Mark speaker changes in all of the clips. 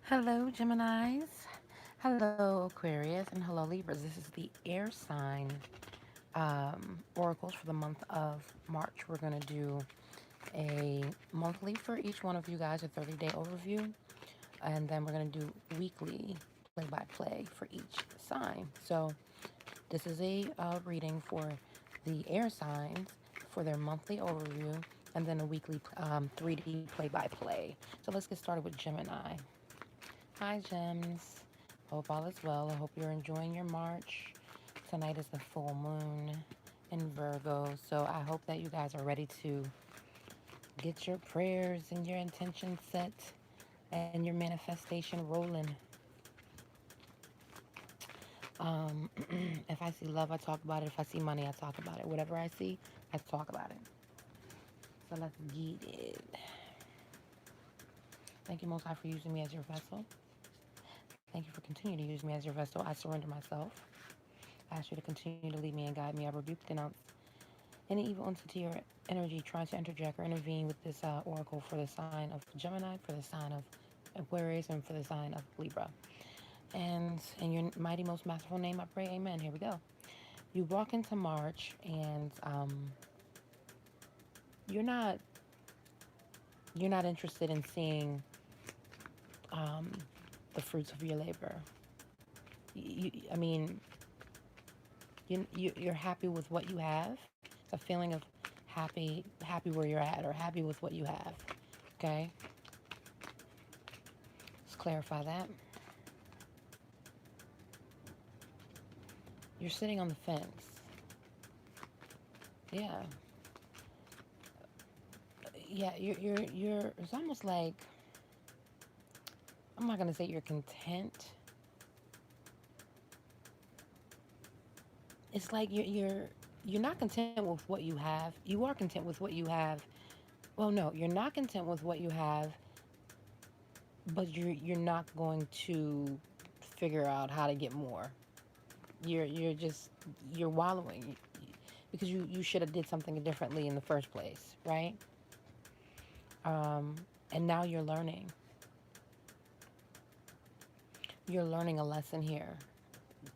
Speaker 1: Hello, Geminis. Hello, Aquarius, and hello, Libras. This is the air sign oracles for the month of March. We're going to do a monthly for each one of you guys, a 30-day overview, and then we're going to do weekly play-by-play for each sign. So this is a reading for the air signs for their monthly overview, and then a weekly 3D play-by-play. So let's get started with Gemini. Hi, Gems. Hope all is well. I hope you're enjoying your March. Tonight is the full moon in Virgo, so I hope that you guys are ready to get your prayers and your intentions set and your manifestation rolling. If I see love, I talk about it. If I see money, I talk about it. Whatever I see, I talk about it. So let's get it. Thank you, Most High, for using me as your vessel. Thank you for continuing to use me as your vessel. I surrender myself. I ask you to continue to lead me and guide me. I rebuke, denounce any evil entity or energy trying to interject or intervene with this oracle for the sign of Gemini, for the sign of Aquarius, and for the sign of Libra. And in your mighty, most masterful name, I pray, amen. Here we go. You walk into March, and you're not you're not interested in seeing the fruits of your labor. I mean, you're happy with what you have. It's a feeling of happy where you're at, or happy with what you have. Okay, let's clarify that. You're sitting on the fence. Yeah, yeah. You're. It's almost like, I'm not gonna say you're content. It's like you're not content with what you have. You are content with what you have. Well, no, you're not content with what you have, but you're not going to figure out how to get more. You're wallowing because you should have did something differently in the first place, right? And now you're learning a lesson here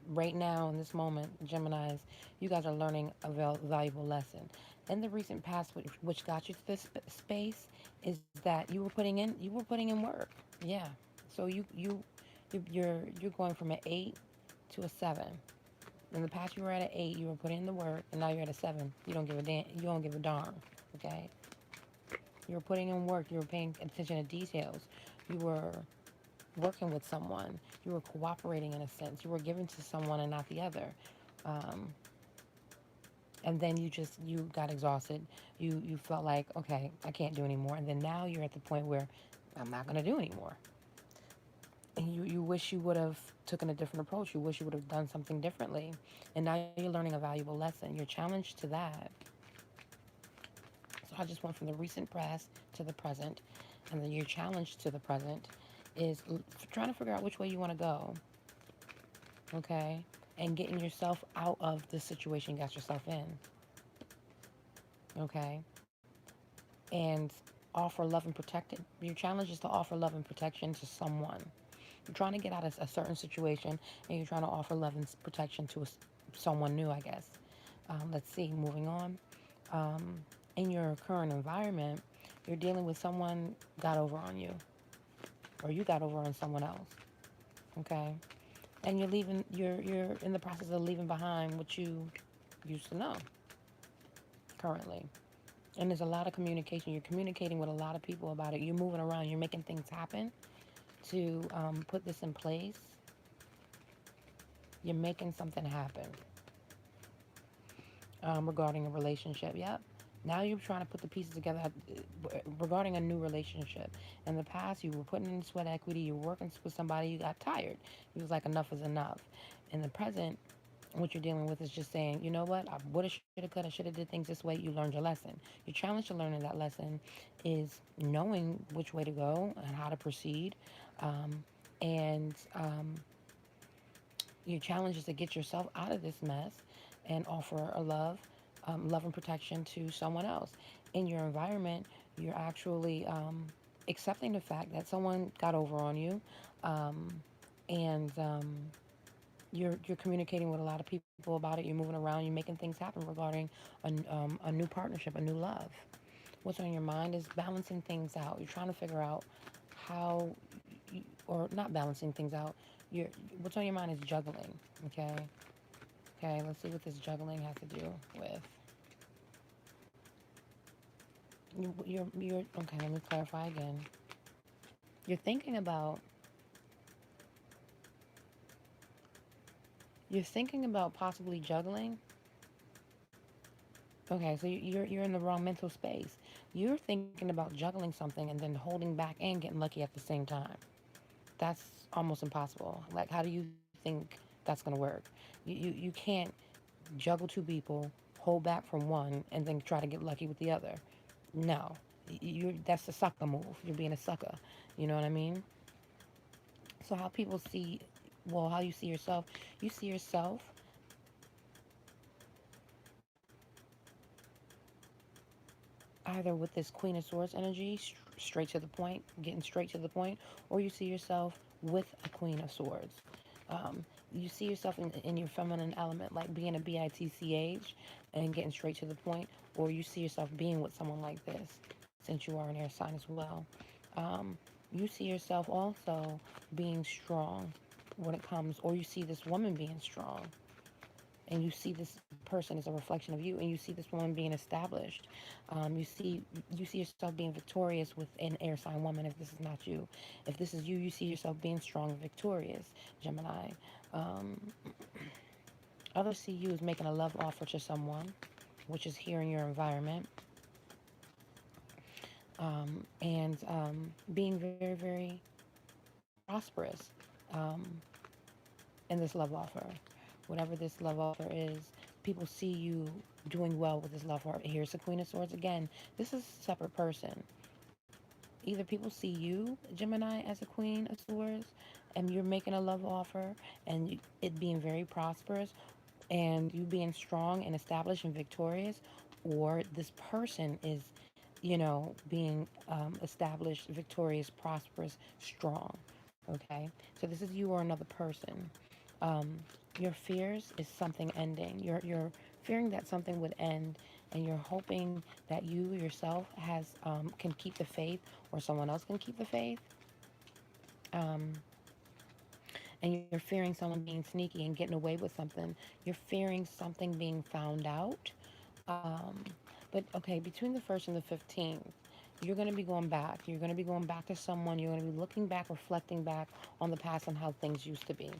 Speaker 1: right now in this moment. Geminis, you guys are learning a valuable lesson. In the recent past, which got you to this space, is that you were putting in work. Yeah. So you're going from an 8 to a 7. In the past, you were at an 8, you were putting in the work, and now you're at a 7. You don't give a damn. You don't give a darn. Okay. You were putting in work. You were paying attention to details. You were working with someone. You were cooperating in a sense. You were giving to someone and not the other. Um, and then you got exhausted. You felt like, okay, I can't do anymore. And then now you're at the point where I'm not going to do anymore. And you wish you would have taken a different approach. You wish you would have done something differently. And now you're learning a valuable lesson. You're challenged to that. So I just went from the recent past to the present. And then your challenge to the present is trying to figure out which way you want to go. Okay? And getting yourself out of the situation you got yourself in. Okay? And offer love and protect. Your challenge is to offer love and protection to someone. You're trying to get out of a certain situation, and you're trying to offer love and protection to someone new, I guess. Let's see, moving on. In your current environment, you're dealing with someone got over on you, or you got over on someone else. Okay, and you're in the process of leaving behind what you used to know currently. And there's a lot of communication. You're communicating with a lot of people about it. You're moving around. You're making things happen to put this in place. You're making something happen regarding a relationship. Yep. Now you're trying to put the pieces together regarding a new relationship. In the past, you were putting in sweat equity. You were working with somebody. You got tired. You was like, enough is enough. In the present, what you're dealing with is just saying, you know what, I woulda, shoulda, coulda, shoulda did things this way. You learned your lesson. Your challenge to learning that lesson is knowing which way to go and how to proceed. And your challenge is to get yourself out of this mess and offer a love and protection to someone else. In your environment, you're actually accepting the fact that someone got over on you, um, and you're communicating with a lot of people about it. You're moving around. You're making things happen regarding a new partnership, a new love. What's on your mind is balancing things out. You're trying to figure out how, or not balancing things out. You're what's on your mind is juggling. Okay. Okay. Let's see what this juggling has to do with. You're okay. Let me clarify again. You're thinking about you're thinking about possibly juggling. Okay, so you're in the wrong mental space. You're thinking about juggling something and then holding back and getting lucky at the same time. That's almost impossible. Like, how do you think that's gonna work? You can't juggle two people, hold back from one, and then try to get lucky with the other. No, you that's a sucker move. You're being a sucker. You know what I mean? So how people see, well, how you see yourself either with this Queen of Swords energy, straight to the point, getting straight to the point, or you see yourself with a Queen of Swords. You see yourself in your feminine element, like being a bitch and getting straight to the point, or you see yourself being with someone like this, since you are an air sign as well. Um, you see yourself also being strong when it comes, or you see this woman being strong and you see this person as a reflection of you, and you see this woman being established. You see yourself being victorious with an air sign woman. If this is not you, if this is you, you see yourself being strong and victorious, Gemini. Um, Others see you as making a love offer to someone, which is here in your environment, and being very, very prosperous um, in this love offer. Whatever this love offer is, people see you doing well with this love offer. Here's the Queen of Swords again. This is a separate person. Either people see you, Gemini, as a Queen of Swords, and you're making a love offer, and it being very prosperous, and you being strong and established and victorious, or this person is, being established, victorious, prosperous, strong. Okay, so this is you or another person. Um, your fears is something ending. You're fearing that something would end, and you're hoping that you yourself can keep the faith, or someone else can keep the faith. Um, and you're fearing someone being sneaky and getting away with something. You're fearing something being found out. Um, but okay, between the 1st and the 15th, you're going to be going back. You're going to be going back to someone. You're going to be looking back, reflecting back on the past and how things used to be.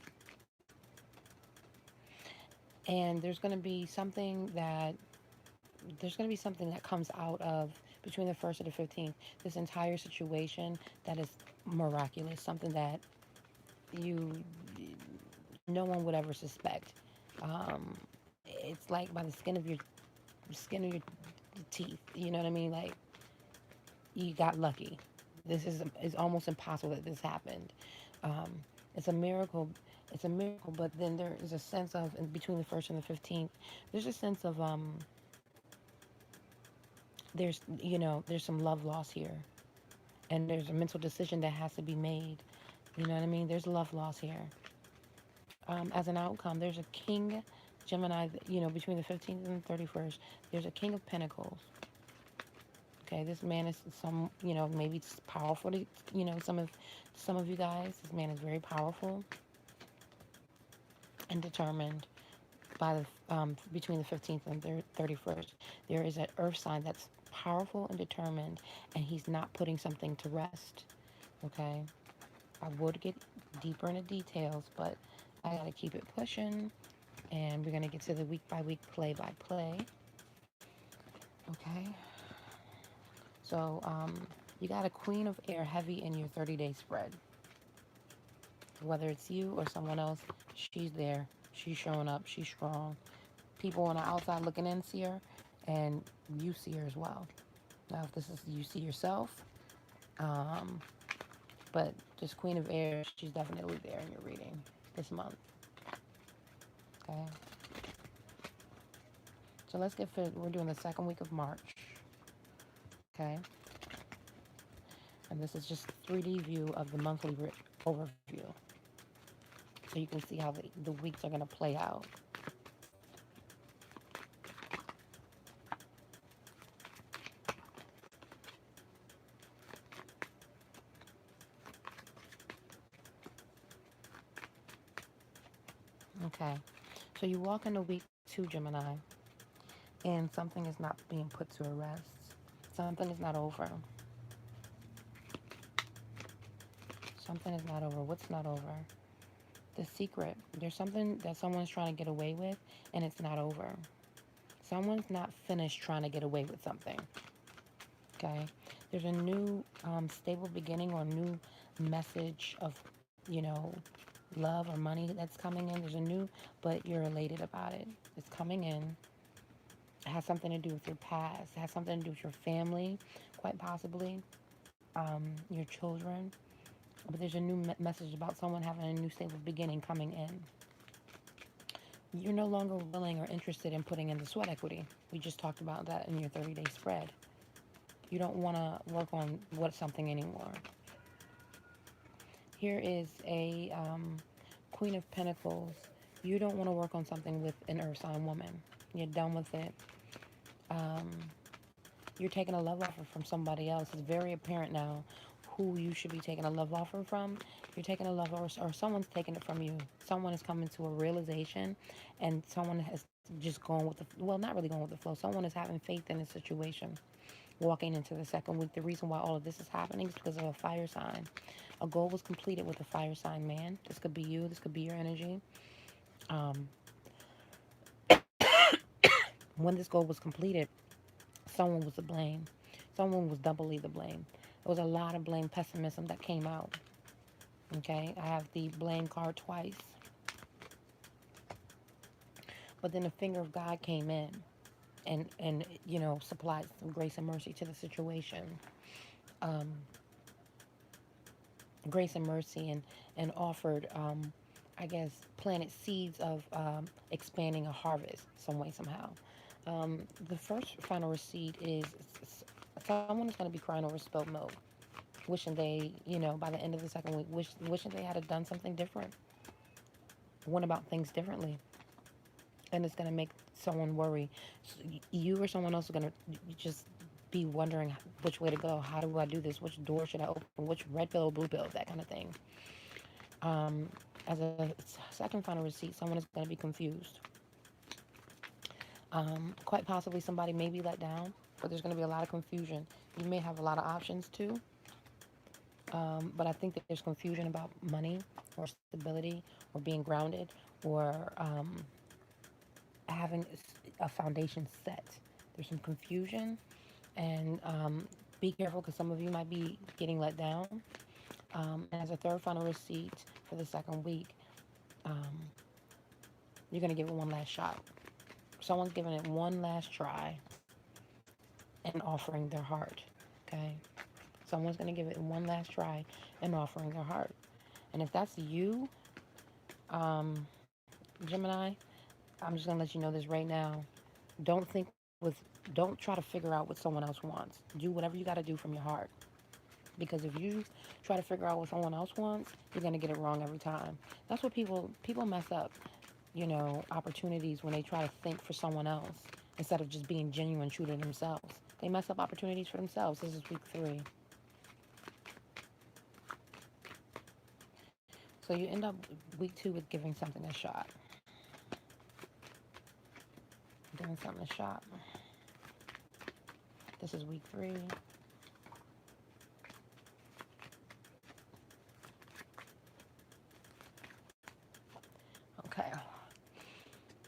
Speaker 1: And there's going to be something that comes out of between the 1st and the 15th, this entire situation that is miraculous, something that you no one would ever suspect. Um, it's like by the skin of your teeth. You know what I mean? Like, you got lucky. This is it's almost impossible that this happened. Um, it's a miracle. It's a miracle, but then there is a sense of in between the 1st and the 15th. There's a sense of there's some love loss here, and there's a mental decision that has to be made. You know what I mean? There's love loss here. As an outcome, there's a King Gemini. Between the 15th and the 31st, there's a King of Pentacles. Okay, this man is maybe it's powerful to, some of you guys. This man is very powerful and determined. By the between the 15th and 31st, there is an earth sign that's powerful and determined, and he's not putting something to rest. Okay, I would get deeper into details, but I gotta keep it pushing, and we're gonna get to the week by week, play by play. Okay, so you got a Queen of Air heavy in your 30-day spread. Whether it's you or someone else, she's there. She's showing up. She's strong. People on the outside looking in see her, and you see her as well. Now, if this is you see yourself, um, but this Queen of Air, she's definitely there in your reading this month. Okay. So let's get fit. We're doing the second week of March. Okay. And this is just 3D view of the monthly overview. So you can see how the weeks are going to play out. Okay. So you walk into week 2, Gemini, and something is not being put to a rest. Something is not over. Something is not over. What's not over? The secret. There's something that someone's trying to get away with, and it's not over. Someone's not finished trying to get away with something. Okay? There's a new stable beginning or new message of, you know, love or money that's coming in. There's a new, but you're elated about it. It's coming in. It has something to do with your past. It has something to do with your family, quite possibly, your children. But there's a new message about someone having a new stable beginning coming in. You're no longer willing or interested in putting in the sweat equity. We just talked about that in your 30-day spread. You don't want to work on something anymore. Here is a Queen of Pentacles. You don't want to work on something with an earth sign woman. You're done with it. You're taking a love offer from somebody else. It's very apparent now who you should be taking a love offer from. You're taking a love offer, or someone's taking it from you. Someone is coming to a realization, and someone has just gone with the, well, not really going with the flow. Someone is having faith in a situation, walking into the second week. The reason why all of this is happening is because of a fire sign. A goal was completed with a fire sign man. This could be you. This could be your energy. Um, when this goal was completed, someone was to blame. Someone was doubly the blame. There was a lot of blame, pessimism that came out. Okay, I have the blame card twice. But then the finger of God came in and you know, supplied some grace and mercy to the situation. Um, grace and mercy and offered, I guess, planted seeds of expanding a harvest some way, somehow. The first final receipt is someone is going to be crying over spilled milk, wishing they, you know, by the end of the second week, wishing they had done something different, went about things differently. And it's going to make someone worry. So you or someone else is going to just be wondering which way to go. How do I do this? Which door should I open? Which red pill or blue pill? That kind of thing. As a second final receipt, someone is going to be confused. Quite possibly somebody may be let down, but there's going to be a lot of confusion. You may have a lot of options too, but I think that there's confusion about money or stability or being grounded or having a foundation set. There's some confusion, and be careful because some of you might be getting let down. And as a third final receipt for the second week, um, you're going to give it one last shot. Someone's giving it one last try and offering their heart. Okay? Someone's going to give it one last try and offering their heart. And if that's you, Gemini, I'm just going to let you know this right now. Don't think with, don't try to figure out what someone else wants. Do whatever you got to do from your heart. Because if you try to figure out what someone else wants, you're going to get it wrong every time. That's what people mess up, you know, opportunities when they try to think for someone else instead of just being genuine, true to themselves. They mess up opportunities for themselves. This is week 3. So you end up week 2 with giving something a shot. Giving something a shot. This is week 3. Okay.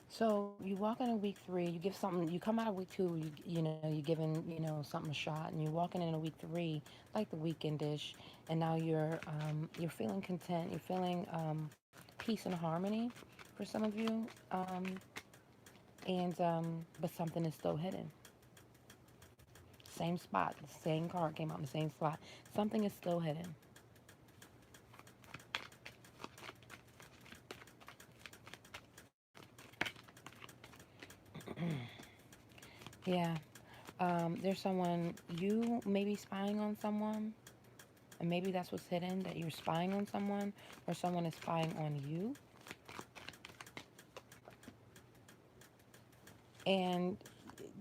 Speaker 1: So you walk into week 3, you give something, you come out of week 2, you know, you're giving, you know, something a shot, and you're walking into week 3, like the weekend dish, and now you're feeling content, you're feeling peace and harmony for some of you, and but something is still hidden. Same spot, the same card came out in the same spot. Something is still hidden. Yeah. There's someone, you may be spying on someone. And maybe that's what's hidden, that you're spying on someone or someone is spying on you. And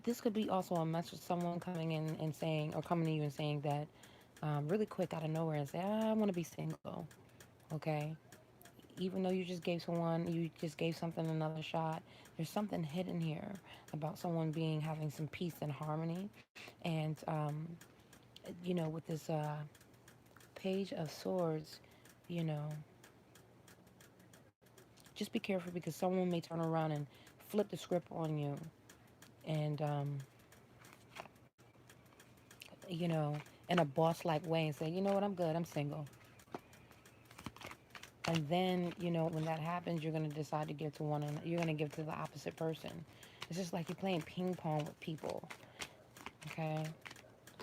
Speaker 1: this could be also a message, someone coming in and saying, or coming to you and saying that really quick out of nowhere and say, I want to be single. Okay. Even though you just gave something another shot, there's something hidden here about someone having some peace and harmony. And, with this Page of Swords, you know, just be careful because someone may turn around and flip the script on you. And, in a boss-like way and say, you know what, I'm good, I'm single. And then, when that happens, you're going to decide to give to one another. You're going to give to the opposite person. It's just like you're playing ping pong with people, okay?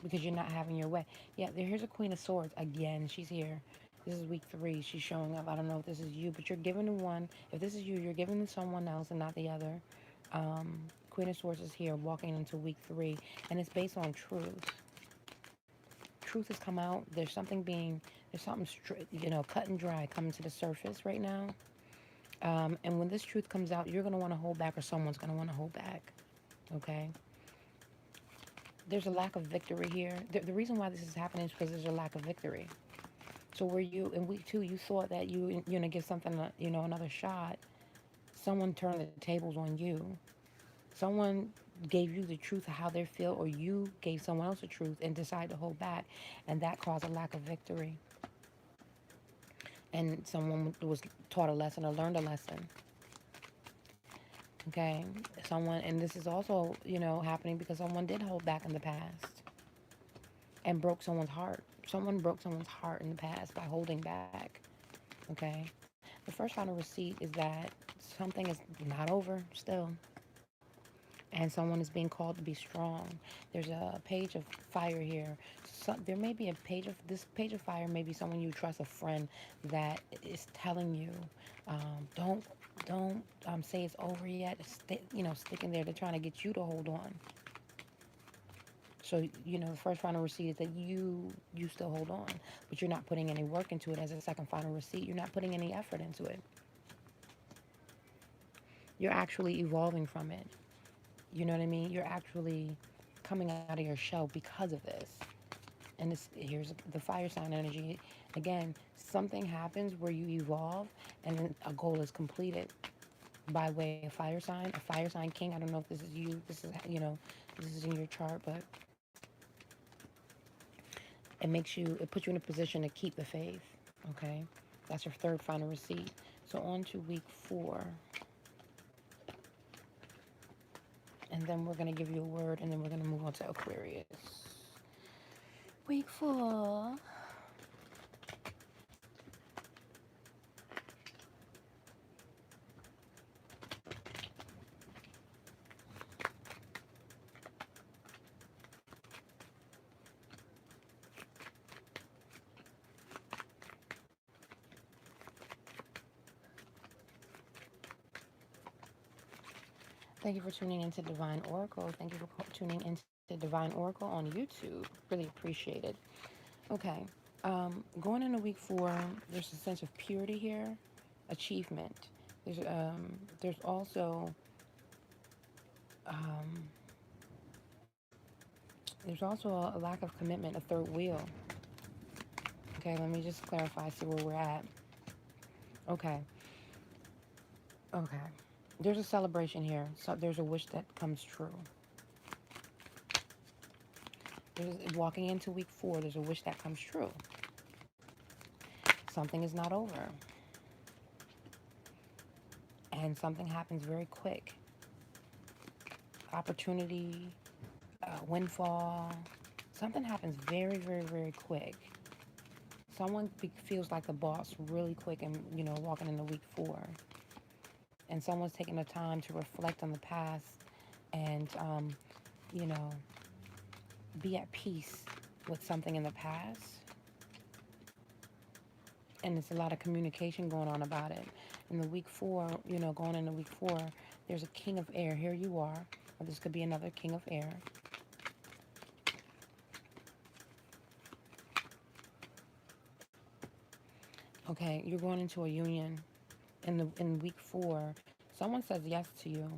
Speaker 1: Because you're not having your way. Yeah, here's a Queen of Swords. Again, she's here. This is week 3. She's showing up. I don't know if this is you, but you're giving to one. If this is you, you're giving to someone else and not the other. Queen of Swords is here walking into week 3, and it's based on truth. Truth has come out. There's something, cut and dry coming to the surface right now. And when this truth comes out, you're going to want to hold back, or someone's going to want to hold back. Okay? There's a lack of victory here. The reason why this is happening is because there's a lack of victory. So where you, in week 2, you thought that you're going to give something, another shot. Someone turned the tables on you. Someone gave you the truth of how they feel, or you gave someone else the truth and decided to hold back, and that caused a lack of victory. And someone was taught a lesson or learned a lesson. Okay, and this is also, happening because someone did hold back in the past and broke someone's heart. Someone broke someone's heart in the past by holding back. Okay, the first final receipt is that something is not over still. And someone is being called to be strong. There's a page of fire here. There may be this page of fire may be someone you trust, a friend that is telling you, don't say it's over yet. Sticking there. They're trying to get you to hold on. So, the first final receipt is that you still hold on, but you're not putting any work into it. As a second final receipt, you're not putting any effort into it. You're actually evolving from it. You know what I mean? You're actually coming out of your shell because of this. And here's the fire sign energy. Again, something happens where you evolve and then a goal is completed by way of fire sign. A fire sign king. I don't know if this is you. This is in your chart, but it puts you in a position to keep the faith. Okay? That's your third final receipt. So on to week 4. And then we're going to give you a word, and then we're going to move on to Aquarius. Week 4. Thank you for tuning into Divine Oracle. Thank you for tuning into Divine Oracle on YouTube. Really appreciate it. Okay. Going into week 4, there's a sense of purity here, achievement. There's also a lack of commitment, a third wheel. Okay, let me just clarify, see where we're at. Okay. There's a celebration here. So there's a wish that comes true. Walking into week 4, there's a wish that comes true. Something is not over. And something happens very quick. Opportunity, windfall. Something happens very, very, very quick. Someone feels like the boss really quick and, walking into week 4. And someone's taking the time to reflect on the past and, be at peace with something in the past. And there's a lot of communication going on about it. In the week 4, going into week 4, there's a king of air. Here you are. Or this could be another king of air. Okay, you're going into a union in week 4. Someone says yes to you,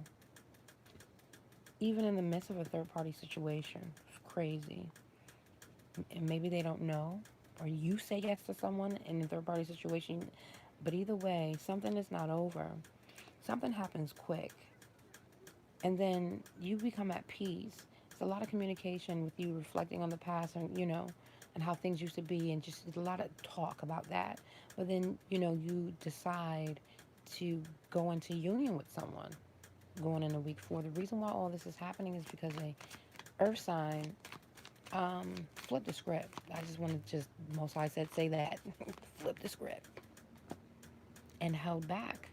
Speaker 1: even in the midst of a third party situation. It's crazy. And maybe they don't know, or you say yes to someone in a third party situation. But either way, something is not over. Something happens quick. And then you become at peace. It's a lot of communication with you reflecting on the past and, and how things used to be, and just a lot of talk about that. But then, you decide to go into union with someone going into week 4. The reason why all this is happening is because a earth sign flip the script. I just want to most I said, say that. Flip the script. And held back.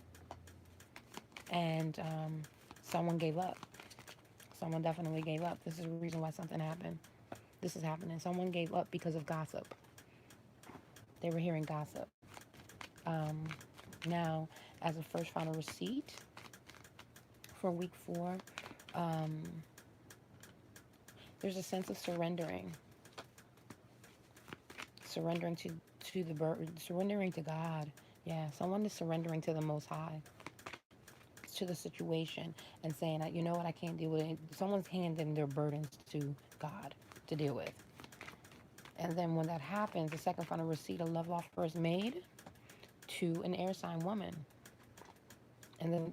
Speaker 1: And someone gave up. Someone definitely gave up. This is the reason why something happened. This is happening. Someone gave up because of gossip. They were hearing gossip. Now, as a first final receipt for week 4, there's a sense of surrendering. Surrendering to the burden, surrendering to God. Yeah, someone is surrendering to the Most High, to the situation, and saying, you know what, I can't deal with it. Someone's handing their burdens to God to deal with. And then when that happens, the second final receipt, a love offer is made to an air sign woman. And then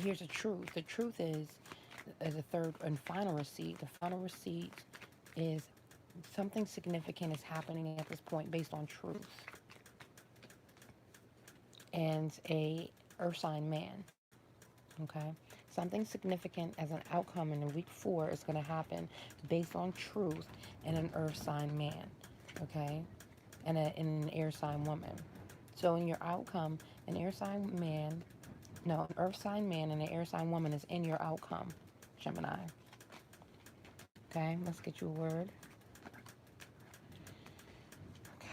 Speaker 1: here's the truth. The truth is, as a third and final receipt, the final receipt is something significant is happening at this point based on truth. And a earth sign man. Okay? Something significant as an outcome in week 4 is going to happen based on truth and an earth sign man. Okay? And an air sign woman. So in your outcome, an earth sign man and an air sign woman is in your outcome, Gemini. Okay, let's get you a word. Okay.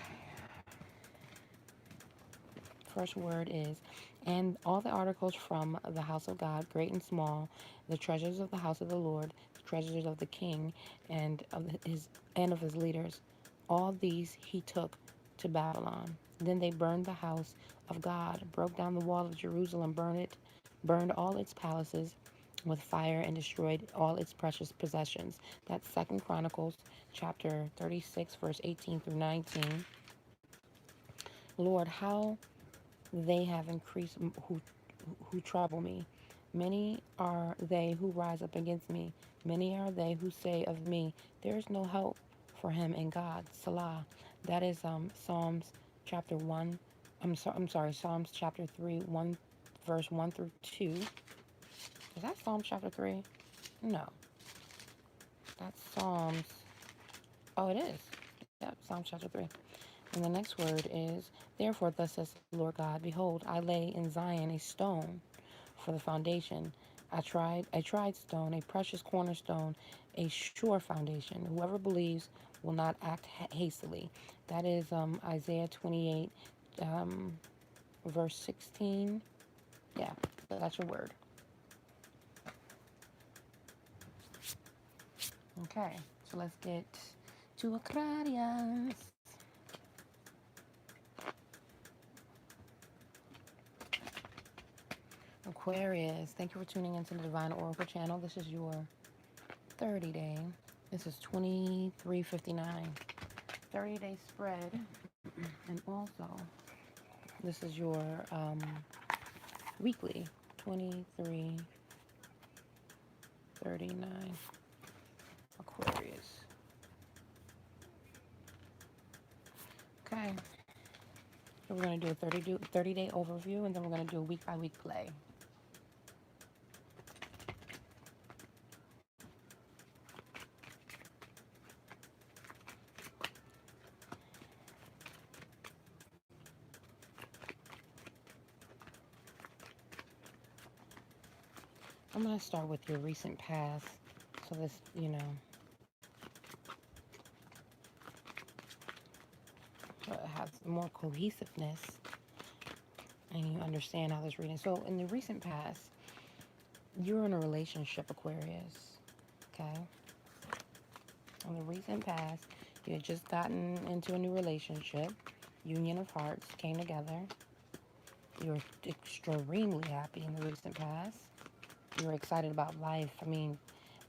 Speaker 1: First word is, and all the articles from the house of God, great and small, the treasures of the house of the Lord, the treasures of the king, and of his leaders, all these he took to Babylon. Then they burned the house of God, broke down the wall of Jerusalem, burned all its palaces with fire, and destroyed all its precious possessions. That's 2 Chronicles chapter 36, verse 18 through 19. Lord, how they have increased who trouble me. Many are they who rise up against me. Many are they who say of me, there is no help for him in God. Salah. That is Psalms chapter 1. Psalms chapter 3, 1 verse 1 through 2. Is that Psalms chapter 3? No. That's Psalms. Oh, it is. Yep, Psalms chapter 3. And the next word is, therefore, thus says the Lord God, behold, I lay in Zion a stone for the foundation, a tried stone, a precious cornerstone, a sure foundation. Whoever believes will not act hastily. That is Isaiah 28, verse 16. Yeah, that's your word. Okay, so let's get to Aquarius. Aquarius, thank you for tuning into the Divine Oracle channel. This is your 30-day. This is 2359. 30-day spread. And also, this is your weekly 2339 Aquarius. Okay. So we're going to do a 30-day overview, and then we're going to do a week-by-week play. I'm going to start with your recent past. So this, so it has more cohesiveness and you understand how this reading. So in the recent past, you're in a relationship, Aquarius. Okay? In the recent past, you had just gotten into a new relationship. Union of hearts came together. You were extremely happy in the recent past. You were excited about life. I mean,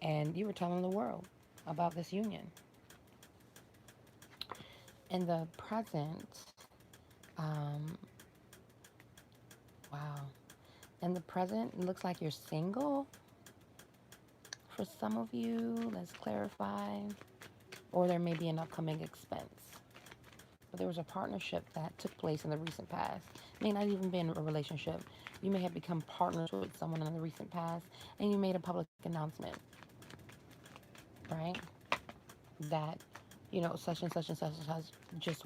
Speaker 1: and you were telling the world about this union. In the present, um, wow. In the present, it looks like you're single for some of you. Let's clarify. Or there may be an upcoming expense. But there was a partnership that took place in the recent past. It may not even been a relationship. You may have become partners with someone in the recent past, and you made a public announcement, right? That, such and such and such and such just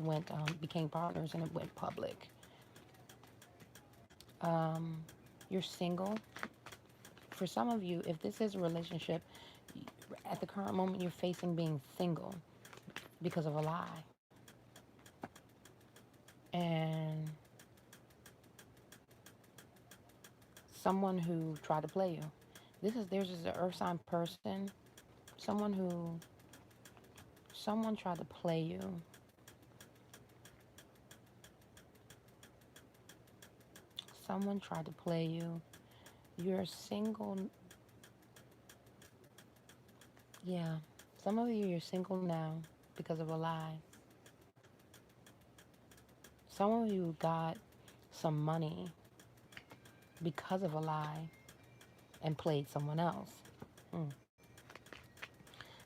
Speaker 1: became partners, and it went public. Um, you're single. For some of you, if this is a relationship, at the current moment, you're facing being single because of a lie. And someone who tried to play you. There's an earth sign person, someone who, someone tried to play you. Someone tried to play you. You're single. Yeah. Some of you, you're single now because of a lie. Some of you got some money because of a lie and played someone else. Mm.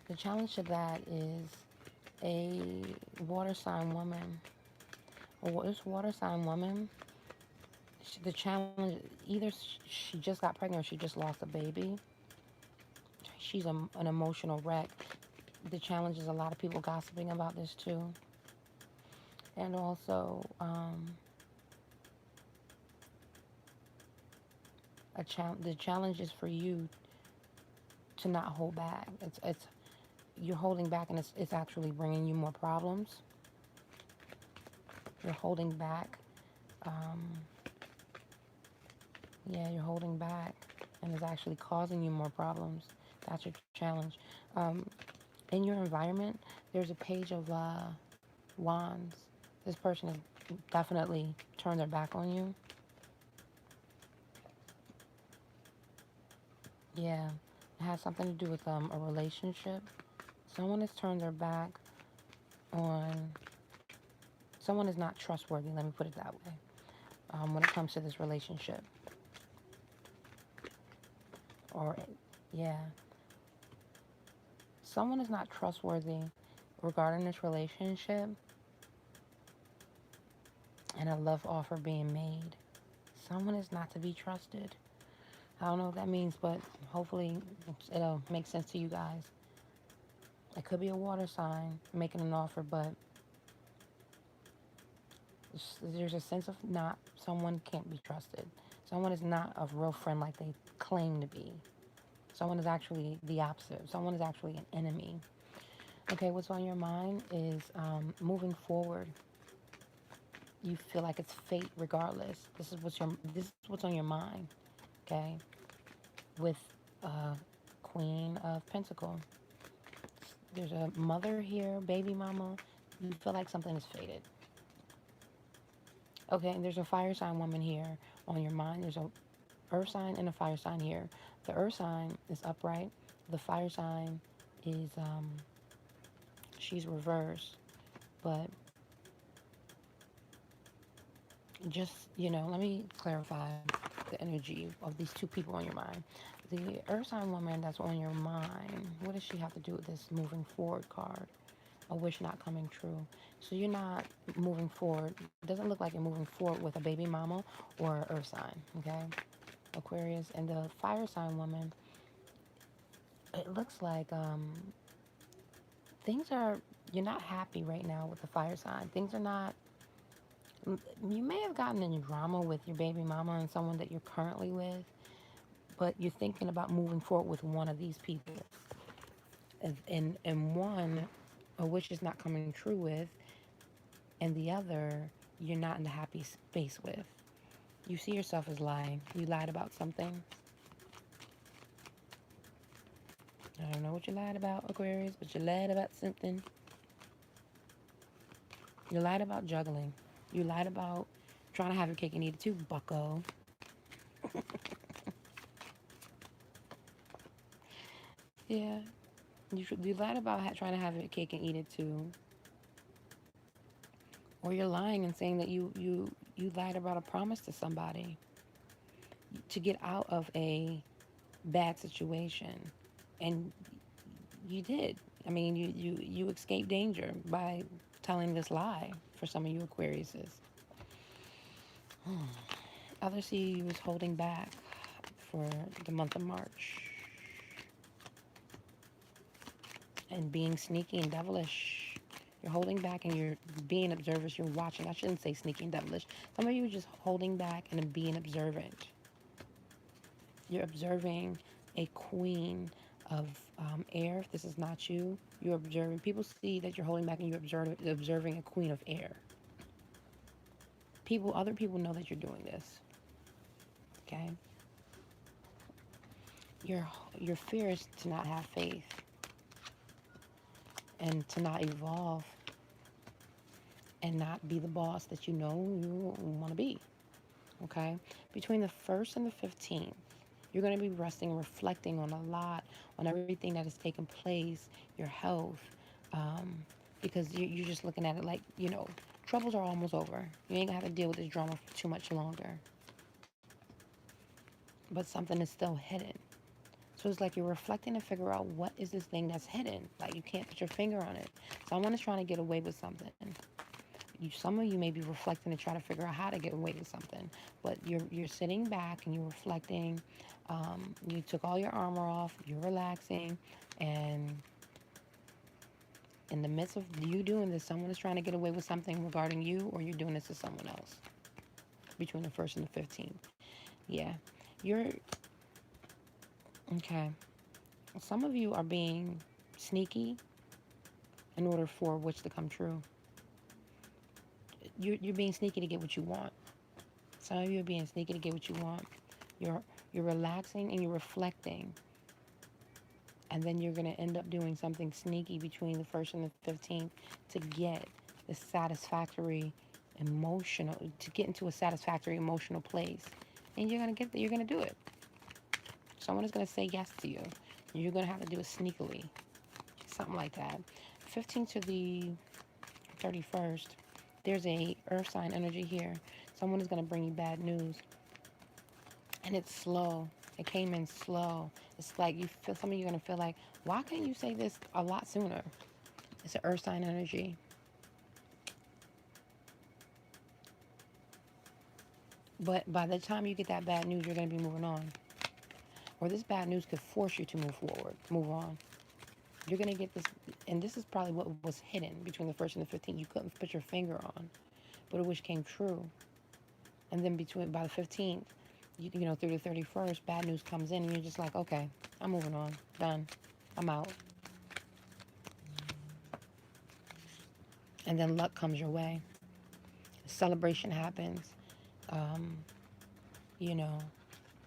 Speaker 1: The challenge to that is a water sign woman. This water sign woman, the challenge, either she just got pregnant or she just lost a baby. She's an emotional wreck. The challenge is a lot of people gossiping about this too. And also, the challenge is for you to not hold back. It's you're holding back, and it's actually bringing you more problems. You're holding back. Um, yeah, you're holding back, and it's actually causing you more problems. That's your challenge. In your environment, there's a page of wands. This person has definitely turned their back on you. Yeah, it has something to do with a relationship. Someone has turned their back on, someone is not trustworthy, let me put it that way, when it comes to this relationship. Or, yeah, someone is not trustworthy regarding this relationship and a love offer being made. Someone is not to be trusted. I don't know what that means, but hopefully it'll make sense to you guys. It could be a water sign making an offer, but there's a sense of not, someone can't be trusted. Someone is not a real friend like they claim to be. Someone is actually the opposite. Someone is actually an enemy. Okay, what's on your mind is moving forward. You feel like it's fate regardless. This is what's on your mind. Okay, with Queen of Pentacles. There's a mother here, baby mama. You feel like something is fated. Okay, and there's a fire sign woman here on your mind. There's a earth sign and a fire sign here. The earth sign is upright. The fire sign is she's reversed. But just, let me clarify the energy of these two people on your mind. The earth sign woman that's on your mind, what does she have to do with this moving forward card? A wish not coming true. So you're not moving forward. It doesn't look like you're moving forward with a baby mama or earth sign, okay? Aquarius. And the fire sign woman, it looks like you're not happy right now with the fire sign. Things are not, you may have gotten in drama with your baby mama and someone that you're currently with, but you're thinking about moving forward with one of these people. And one, a wish is not coming true with, and the other, you're not in the happy space with. You see yourself as lying. You lied about something. I don't know what you lied about, Aquarius, but you lied about something. You lied about juggling. You lied about trying to have your cake and eat it too, bucko. Yeah. You lied about trying to have your cake and eat it too. Or you're lying and saying that you lied about a promise to somebody to get out of a bad situation. And you did. I mean, you escaped danger by telling this lie for some of you Aquariuses. Others see you as holding back for the month of March and being sneaky and devilish. You're holding back and you're being observers. You're watching. I shouldn't say sneaky and devilish. Some of you are just holding back and being observant. You're observing a queen of air. If this is not you, you're observing. People see that you're holding back and you're observing a queen of air. Other people know that you're doing this. Okay. Your fear is to not have faith and to not evolve and not be the boss that you know you want to be. Okay. Between the 1st and the 15th, you're going to be resting and reflecting on a lot, on everything that has taken place, your health, because you're just looking at it like, troubles are almost over. You ain't going to have to deal with this drama for too much longer. But something is still hidden. So it's like you're reflecting to figure out what is this thing that's hidden. Like you can't put your finger on it. Someone is trying to get away with something. Some of you may be reflecting to try to figure out how to get away with something. But you're sitting back and you're reflecting. You took all your armor off. You're relaxing. And in the midst of you doing this, someone is trying to get away with something regarding you, or you're doing this to someone else. Between the 1st and the 15th. Yeah. Okay. Some of you are being sneaky in order for which to come true. You're being sneaky to get what you want. Some of you are being sneaky to get what you want. You're relaxing and you're reflecting. And then you're going to end up doing something sneaky between the 1st and the 15th to get the satisfactory to get into a satisfactory emotional place. And you're going to do it. Someone is going to say yes to you. You're going to have to do it sneakily. Something like that. 15th to the 31st, there's a earth sign energy here. Someone is going to bring you bad news. And it's slow. It came in slow. It's like some of you are going to feel like, why can't you say this a lot sooner? It's an earth sign energy. But by the time you get that bad news, you're going to be moving on. Or this bad news could force you to move on. You're going to get this, and this is probably what was hidden between the 1st and the 15th. You couldn't put your finger on, but it which came true. And then by the 15th, through the 31st, bad news comes in, and you're just like, okay, I'm moving on. Done. I'm out. And then luck comes your way. Celebration happens.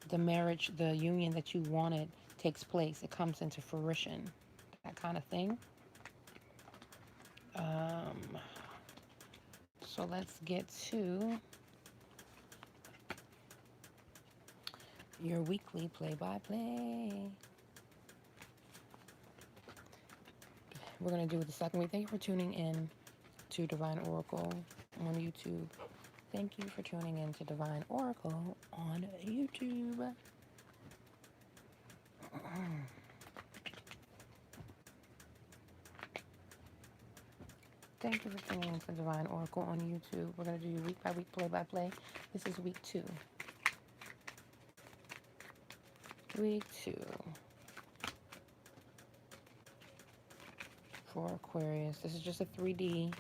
Speaker 1: The marriage, the union that you wanted takes place. It comes into fruition. That kind of thing. So let's get to your weekly play-by-play. We're going to do it the second week. Thank you for tuning in to Divine Oracle on YouTube. Thank you for tuning in to Divine Oracle on YouTube. Thank you for tuning in to Divine Oracle on YouTube. We're going to do week by week, play by play. This is week 2. Week 2 for Aquarius. This is just a 3D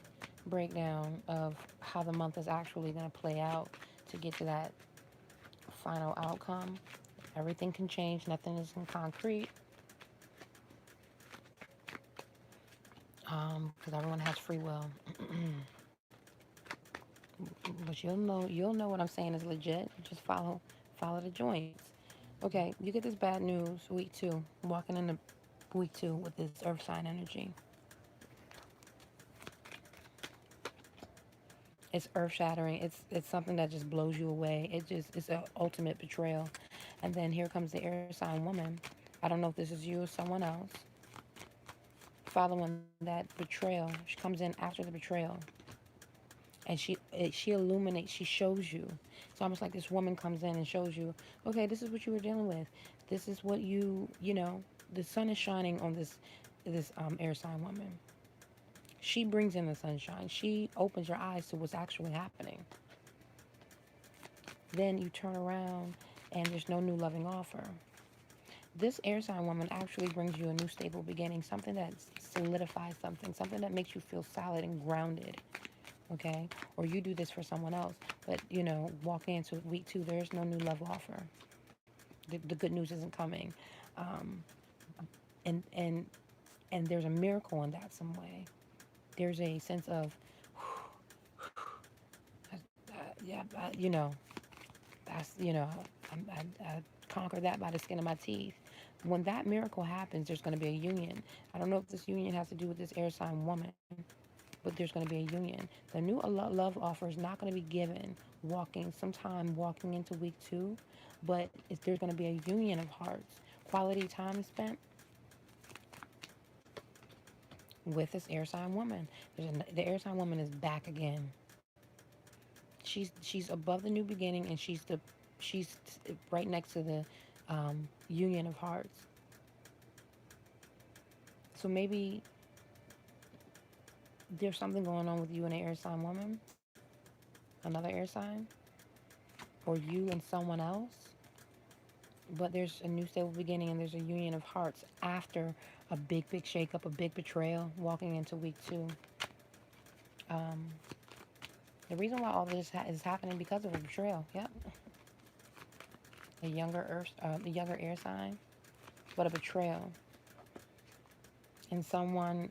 Speaker 1: breakdown of how the month is actually going to play out to get to that final outcome. Everything can change. Nothing is in concrete. Because everyone has free will. But you'll know what I'm saying is legit. Just follow the joints. Okay, you get this bad news week 2. Walking into week 2 with this earth sign energy. It's earth shattering. It's something that just blows you away. It's an ultimate betrayal. And then here comes the air sign woman. I don't know if this is you or someone else. Following that betrayal, she comes in after the betrayal, and she illuminates. She shows you. It's almost like this woman comes in and shows you. Okay, this is what you were dealing with. This is what you know. The sun is shining on this air sign woman. She brings in the sunshine. She opens your eyes to what's actually happening. Then you turn around and there's no new loving offer. This air sign woman actually brings you a new stable beginning, something that solidifies something that makes you feel solid and grounded. Okay? Or you do this for someone else, but walking into week 2, there's no new love offer. The good news isn't coming. Um, and and there's a miracle in that some way. There's a sense of, yeah, that's, I conquered that by the skin of my teeth. When that miracle happens, there's going to be a union. I don't know if this union has to do with this air sign woman, but there's going to be a union. The new love offer is not going to be given walking into week 2, but there's going to be a union of hearts. Quality time spent with this air sign woman. The air sign woman is back again. She's above the new beginning, and she's right next to the union of hearts. So maybe there's something going on with you and an air sign woman, another air sign, or you and someone else. But there's a new stable beginning, and there's a union of hearts after a big shakeup, a big betrayal, walking into week 2. Um, the reason why all this is happening because of a betrayal. Yep, a younger air sign, but a betrayal, and someone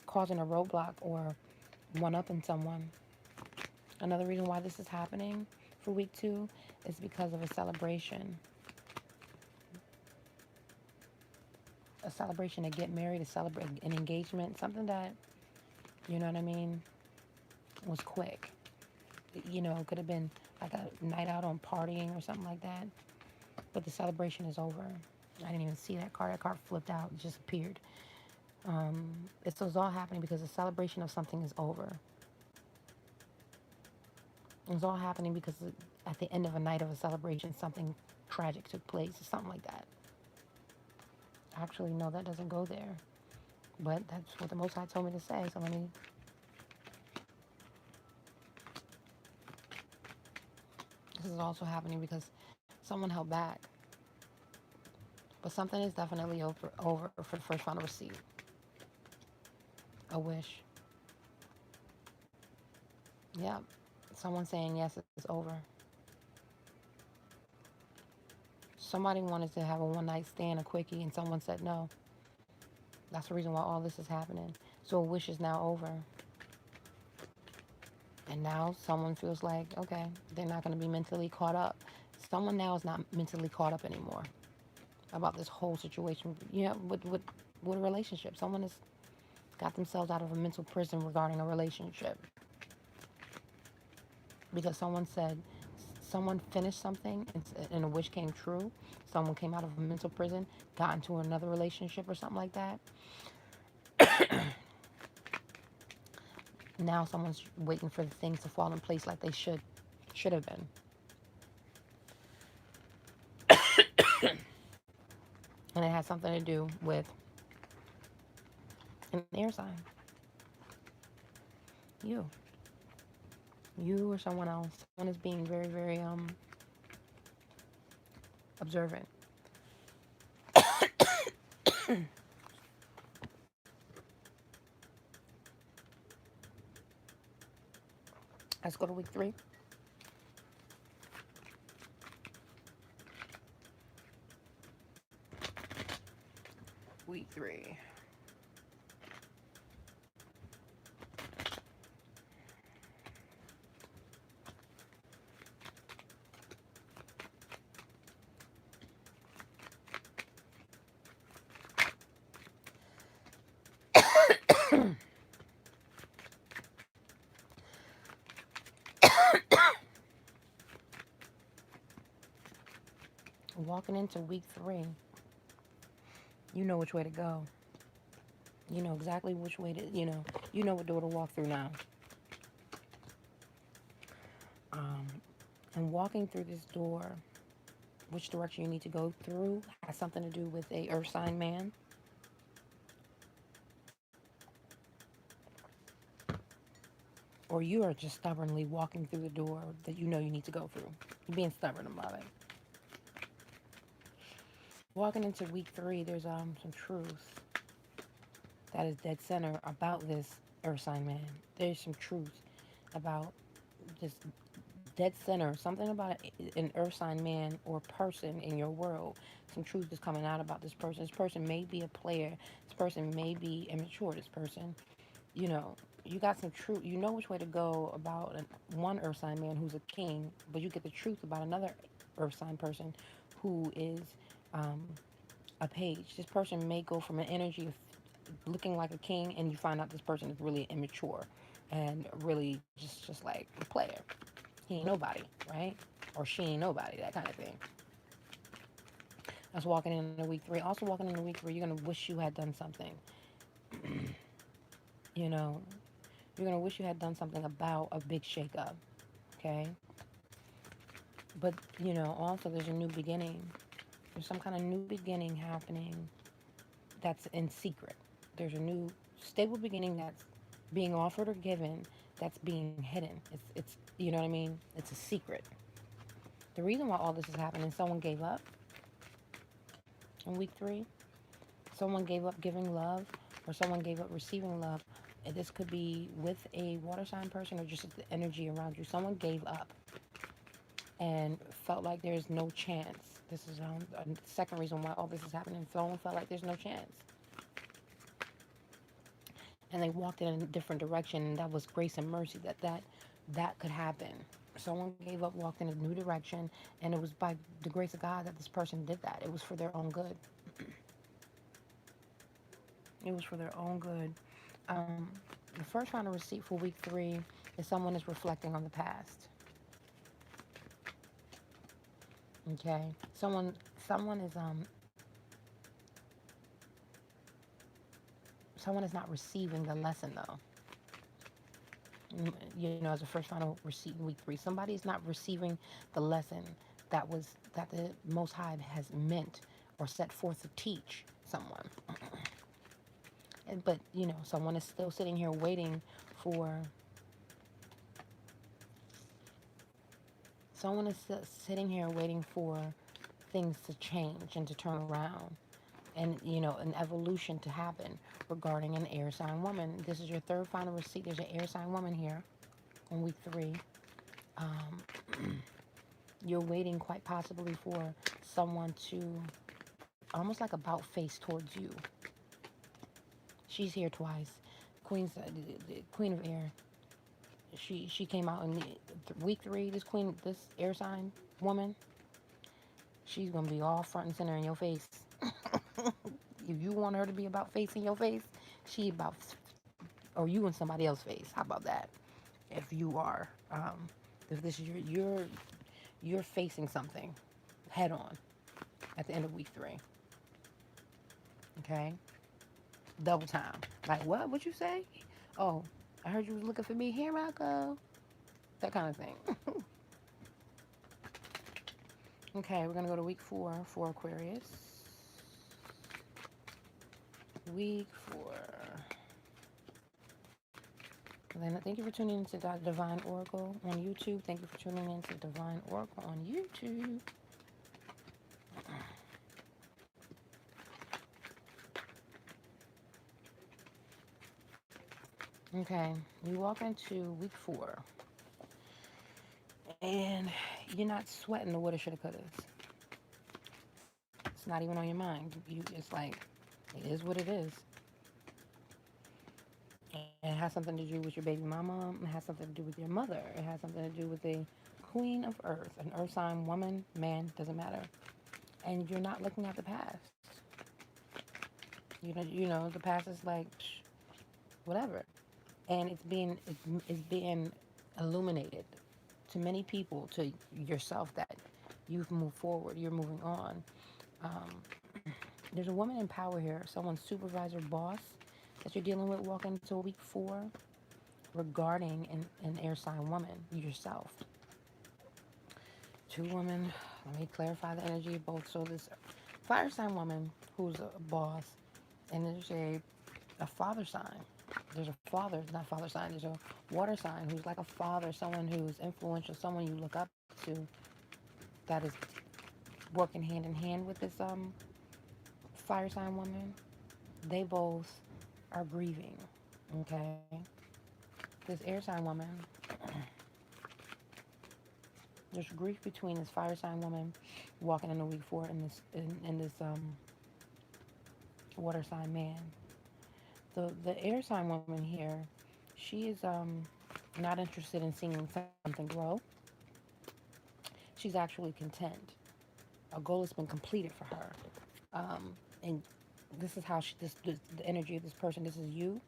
Speaker 1: causing a roadblock or one up in someone. Another reason why this is happening for week 2 is because of a celebration. A celebration to get married, to celebrate an engagement, something that, you know what I mean, was quick. It could have been like a night out on partying or something like that. But the celebration is over. I didn't even see that card. That card flipped out, it just appeared. It's all happening because the celebration of something is over. It's all happening because at the end of a night of a celebration, something tragic took place or something like that. Actually, no, that doesn't go there. But that's what the Most High told me to say. So this is also happening because someone held back. But something is definitely over for the first final receipt. A wish. Yeah. Someone saying yes, it's over. Somebody wanted to have a one night stand, a quickie, and someone said no. That's the reason why all this is happening. So a wish is now over. And now someone feels like, okay, they're not going to be mentally caught up. Someone now is not mentally caught up anymore about this whole situation. With a relationship. Someone has got themselves out of a mental prison regarding a relationship. Because someone finished something and a wish came true. Someone came out of a mental prison, got into another relationship or something like that. Now someone's waiting for the things to fall in place like they should have been. And it has something to do with an air sign. You. You or someone else. Someone is being very, very observant. Let's go to week 3. Week 3. Walking into week 3, you know which way to go. You know exactly which way to, you know what door to walk through now. Um, and walking through this door, which direction you need to go through, has something to do with a earth sign man. Or you are just stubbornly walking through the door that you know you need to go through. You're being stubborn about it. Walking into week 3, there's some truth that is dead center about this earth sign man. There's some truth about this dead center, something about an earth sign man or person in your world. Some truth is coming out about this person. This person may be a player. This person may be immature. This person, you know, you got some truth. You know which way to go about one earth sign man who's a king, but you get the truth about another earth sign person who is um, a page. This person may go from an energy of looking like a king, and you find out this person is really immature and really just like a player. He ain't nobody, right? Or she ain't nobody, that kind of thing. That's walking into week 3. Also walking into week 3, you're gonna wish you had done something. you know, you're gonna wish you had done something about a big shakeup. Okay? But also there's a new beginning. There's some kind of new beginning happening that's in secret. There's a new stable beginning that's being offered or given that's being hidden. It's you know what I mean? It's a secret. The reason why all this is happening, someone gave up in week 3. Someone gave up giving love, or someone gave up receiving love. And this could be with a water sign person or just the energy around you. Someone gave up and felt like there's no chance. This is a second reason why all this is happening. Someone felt like there's no chance. And they walked in a different direction, and that was grace and mercy that could happen. Someone gave up, walked in a new direction, and it was by the grace of God that this person did that. It was for their own good. It was for their own good. The first final receipt for week 3 is someone is reflecting on the past. Okay, someone is someone is not receiving the lesson though. As a first final receipt in week 3, somebody is not receiving the lesson that the Most High has meant or set forth to teach someone. But someone is still sitting here waiting for. Someone is sitting here waiting for things to change and to turn around, and an evolution to happen regarding an air sign woman. This is your third final receipt. There's an air sign woman here in week 3. You're waiting quite possibly for someone to almost like about face towards you. She's here twice. The Queen of Air. She came out in week 3. This air sign woman, she's gonna be all front and center in your face. If you want her to be about facing your face, she about, or you in somebody else's face. How about that? If you are, if this is you're facing something head on at the end of week 3. Okay, double time. Like what? What'd you say? Oh, I heard you was looking for me. Here I go. That kind of thing. Okay, we're gonna go to week 4 for Aquarius. Week 4. Then thank you for tuning into Divine Oracle on YouTube. Thank you for tuning into Divine Oracle on YouTube. Okay, you walk into week 4, and you're not sweating the woulda, shoulda, coulda. It's not even on your mind. It's like, it is what it is. It has something to do with your baby mama. It has something to do with your mother. It has something to do with a queen of earth, an earth sign woman, man, doesn't matter. And you're not looking at the past. The past is like, whatever. And it's being illuminated to many people, to yourself, that You've moved forward. You're moving on. There's a woman in power here. Someone's supervisor, boss that you're dealing with walking into week 4 regarding an air sign woman, yourself. 2 women. Let me clarify the energy of both. So this fire sign woman who's a boss, and there's a father sign. There's a father, not father sign, there's a water sign who's like a father, someone who's influential, someone you look up to, that is working hand in hand with this fire sign woman. They both are grieving. Okay? This air sign woman, there's grief between this fire sign woman walking in a week 4 and this water sign man. The air sign woman here, she is not interested in seeing something grow. She's actually content. A goal has been completed for her. And this is how the energy of this person, this is you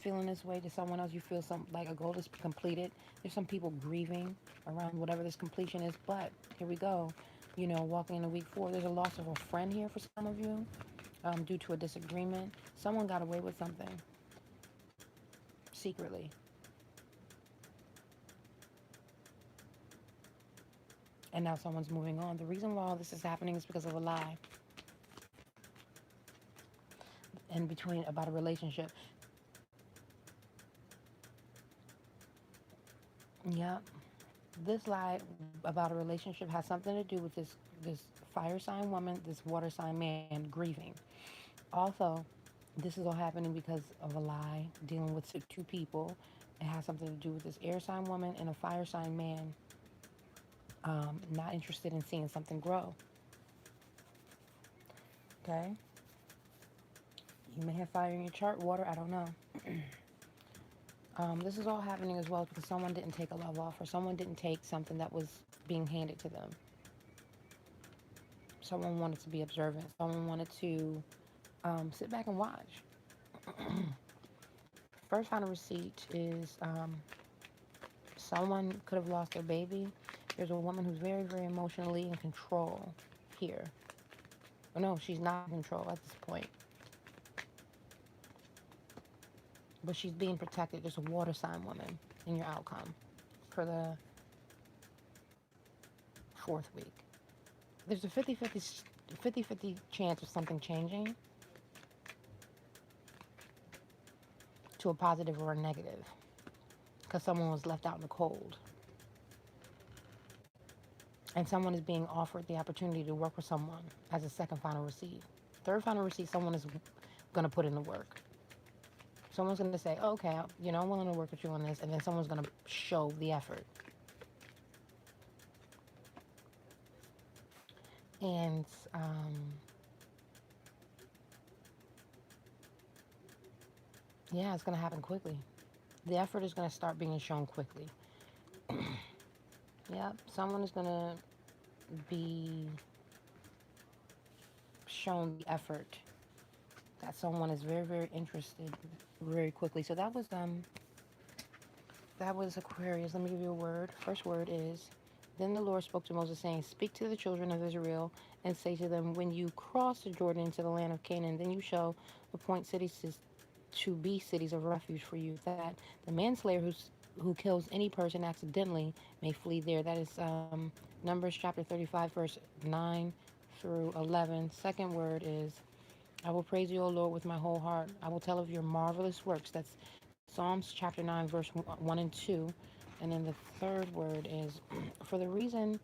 Speaker 1: feeling this way to someone else. You feel like a goal is completed. There's some people grieving around whatever this completion is, but here we go. Walking in a week 4, there's a loss of a friend here for some of you due to a disagreement. Someone got away with something secretly. And now someone's moving on. The reason why all this is happening is because of a lie in between about a relationship. Yep. This lie about a relationship has something to do with this fire sign woman, this water sign man grieving. Also, this is all happening because of a lie dealing with 2 people. It has something to do with this air sign woman and a fire sign man not interested in seeing something grow. Okay? You may have fire in your chart, water, I don't know. This is all happening as well because someone didn't take a love offer. Someone didn't take something that was being handed to them. Someone wanted to be observant. Someone wanted to sit back and watch. First final receipt is someone could have lost their baby. There's a woman who's very, very emotionally in control here. Or no, she's not in control at this point. But she's being protected. There's a water sign woman in your outcome for the 4th week. There's a 50-50 chance of something changing to a positive or a negative because someone was left out in the cold. And someone is being offered the opportunity to work with someone as a second final receipt. Third final receipt, someone is going to put in the work. Someone's going to say, oh, okay, I'm willing to work with you on this. And then someone's going to show the effort. And yeah, it's going to happen quickly. The effort is going to start being shown quickly. Yep, someone is going to be shown the effort that someone is very, very interested very quickly. So that was Aquarius. Let me give you a word. First word is, then the Lord spoke to Moses, saying, speak to the children of Israel and say to them, when you cross the Jordan into the land of Canaan, then you shall appoint cities to be cities of refuge for you, that the manslayer who kills any person accidentally may flee there. That is Numbers chapter 35, verse 9 through 11. Second word is, I will praise you, O Lord, with my whole heart. I will tell of your marvelous works. That's Psalms chapter 9, verse 1 and 2. And then the third word is, for the reason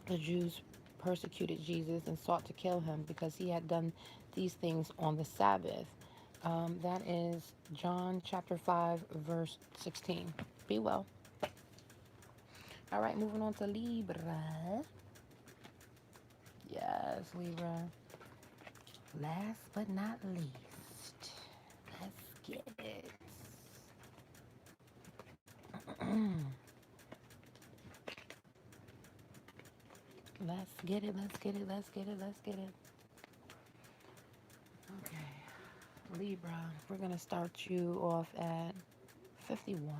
Speaker 1: the Jews persecuted Jesus and sought to kill him because he had done these things on the Sabbath. That is John chapter 5, verse 16. Be well. All right, moving on to Libra. Yes, Libra. Last but not least, let's get it. Let's get it, let's get it, let's get it, let's get it. Okay, Libra, we're going to start you off at 51.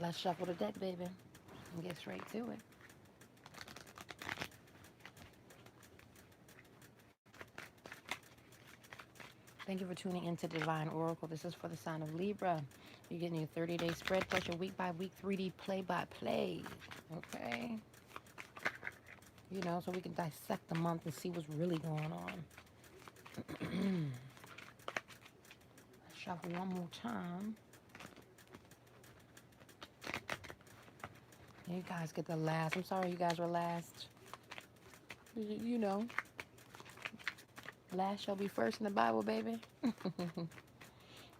Speaker 1: Let's shuffle the deck, baby, and get straight to it. Thank you for tuning into Divine Oracle. This is for the sign of Libra. You're getting your 30-day spread plus your week-by-week 3D play-by-play. Okay? You know, so we can dissect the month and see what's really going on. Shuffle one more time. You guys get the last. I'm sorry you guys were last. You know, last shall be first in the Bible, baby.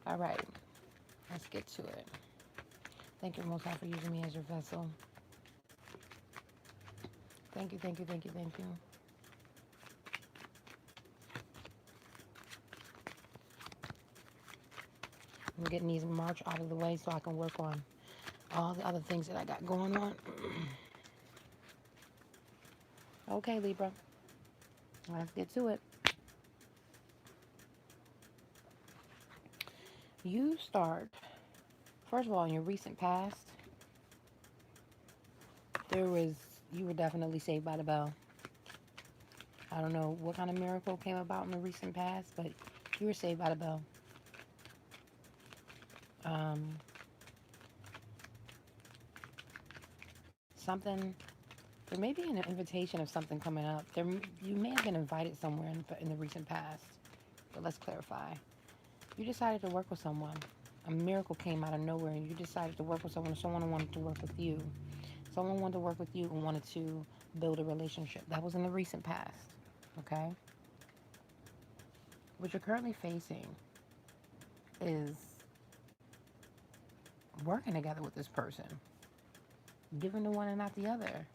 Speaker 1: All right, let's get to it. Thank you, Most High, for using me as your vessel. Thank you, thank you, thank you, thank you. I'm getting these March out of the way so I can work on all the other things that I got going on. Okay, Libra, let's get to it. You start, first of all, in your recent past, you were definitely saved by the bell. I don't know what kind of miracle came about in the recent past, but you were saved by the bell. Something, there may be an invitation of something coming up. You may have been invited somewhere in the recent past, but let's clarify. You decided to work with someone. A miracle came out of nowhere, and you decided to work with someone, or someone wanted to work with you. Someone wanted to work with you and wanted to build a relationship. That was in the recent past, okay? What you're currently facing is working together with this person, giving the one and not the other.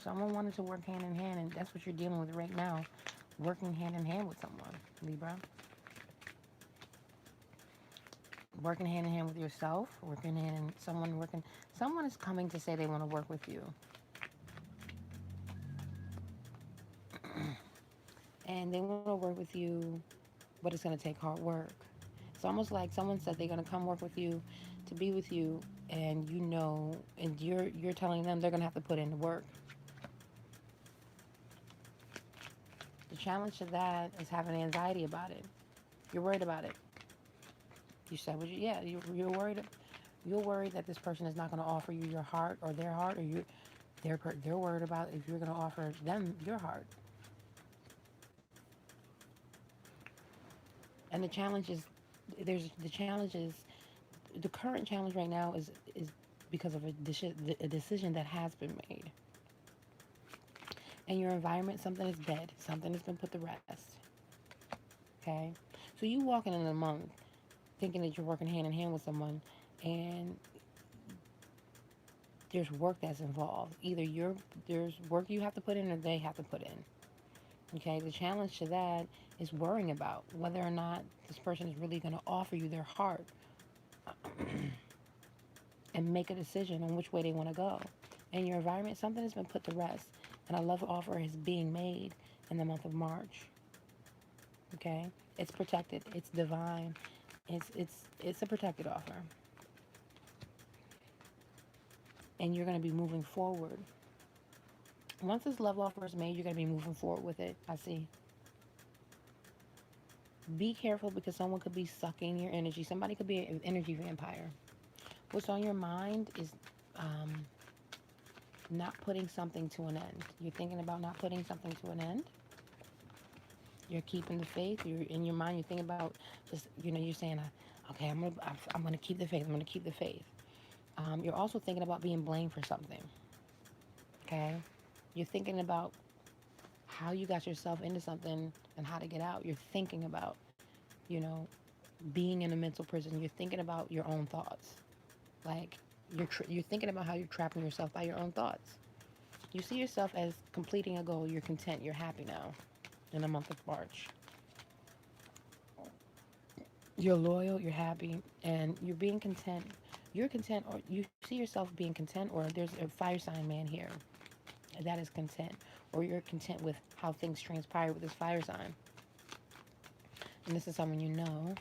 Speaker 1: Someone wanted to work hand in hand, and that's what you're dealing with right now, working hand in hand with someone, Libra. Working hand in hand with yourself, someone is coming to say they want to work with you. And they want to work with you, but it's going to take hard work. It's almost like someone said they're going to come work with you, to be with you, and you know, and you're telling them they're going to have to put in the work. The challenge to that is having anxiety about it. You're worried about it. You said, you're worried. You're worried that this person is not going to offer you your heart or their heart, or they're worried about if you're going to offer them your heart. And the current challenge right now is because of a decision that has been made. In your environment, something is dead. Something has been put to rest. Okay? So you walking in a month thinking that you're working hand in hand with someone, and there's work that's involved. Either there's work you have to put in, or they have to put in. Okay? The challenge to that is worrying about whether or not this person is really going to offer you their heart and make a decision on which way they want to go. In your environment, something has been put to rest, and a love offer is being made in the month of March. Okay? It's protected. It's divine. It's a protected offer. And you're going to be moving forward. Once this love offer is made, you're going to be moving forward with it. I see. Be careful, because someone could be sucking your energy. Somebody could be an energy vampire. What's on your mind is not putting something to an end. You're thinking about not putting something to an end. You're keeping the faith. You're in your mind. You're thinking about just, you're saying, okay, I'm gonna keep the faith. I'm gonna keep the faith. You're also thinking about being blamed for something. Okay, you're thinking about how you got yourself into something and how to get out. You're thinking about, being in a mental prison. You're thinking about your own thoughts. Like you're thinking about how you're trapping yourself by your own thoughts. You see yourself as completing a goal. You're content. You're happy now. In the month of March, you're loyal, you're happy, and you're being content. You're content, or you see yourself being content, or there's a fire sign man here that is content, or you're content with how things transpire with this fire sign. And this is someone you know.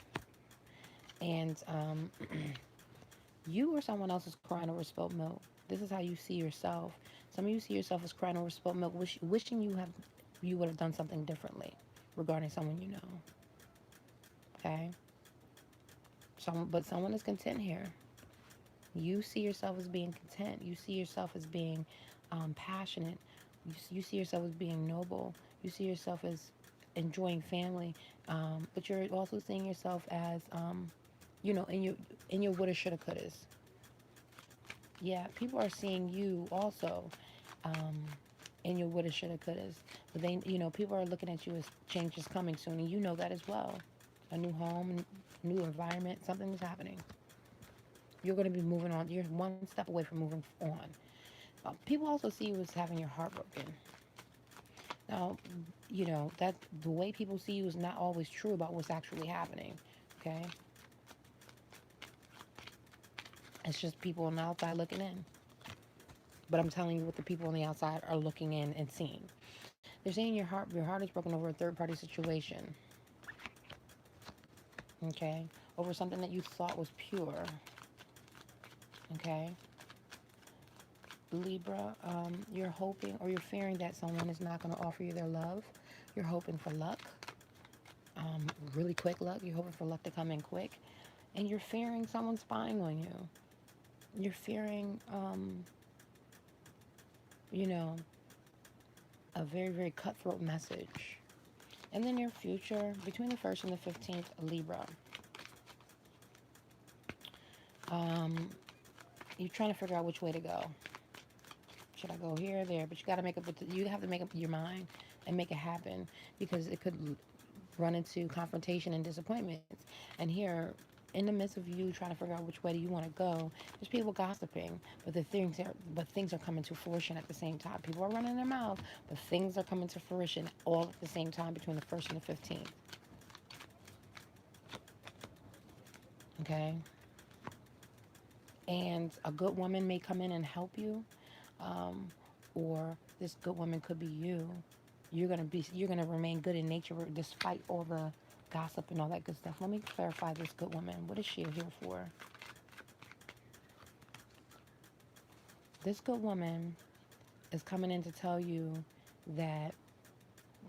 Speaker 1: And You or someone else is crying over spilled milk. This is how you see yourself. Some of you see yourself as crying over spilled milk, wishing you would have done something differently regarding someone you know. Okay? But someone is content here. You see yourself as being content. You see yourself as being passionate. You see yourself as being noble. You see yourself as enjoying family. But you're also seeing yourself as, in your woulda, shoulda, couldas. Yeah, people are seeing you also um, in your woulda, shoulda, couldas. But people are looking at you as change is coming soon, and you know that as well. A new home, new environment, something is happening. You're going to be moving on. You're one step away from moving on. People also see you as having your heart broken. Now, that the way people see you is not always true about what's actually happening. Okay, it's just people on the outside looking in. But I'm telling you what the people on the outside are looking in and seeing. They're saying your heart is broken over a third party situation. Okay, over something that you thought was pure. Okay, Libra, you're hoping or you're fearing that someone is not going to offer you their love. You're hoping for luck, really quick luck. You're hoping for luck to come in quick. And you're fearing someone spying on you. You're fearing, you know, a very, very cutthroat message. And then your future, between the 1st and the 15th, Libra. Um, you're trying to figure out which way to go. Should I go here or there? But you have to make up your mind and make it happen, because it could run into confrontation and disappointments. And here, in the midst of you trying to figure out which way do you want to go, there's people gossiping, but things are coming to fruition at the same time. People are running their mouth, but things are coming to fruition all at the same time between the 1st and the 15th. Okay? And a good woman may come in and help you, or this good woman could be you. You're gonna remain good in nature despite all the gossip and all that good stuff. Let me clarify this good woman. What is she here for? This good woman is coming in to tell you that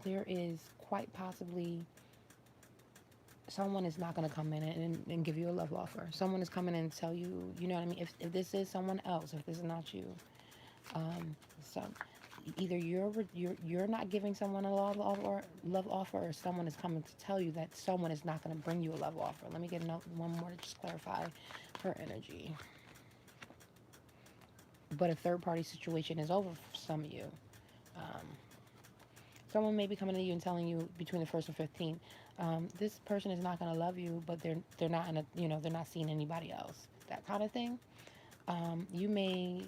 Speaker 1: there is quite possibly someone is not going to come in and give you a love offer. Someone is coming in and tell you, you know what I mean? If this is someone else, if this is not you, so either you're not giving someone a love offer, or someone is coming to tell you that someone is not going to bring you a love offer. Let me get one more to just clarify her energy. But a third party situation is over for some of you. Um, Someone may be coming to you and telling you between the 1st and 15th, this person is not going to love you, but they're not they're not seeing anybody else. That kind of thing. You may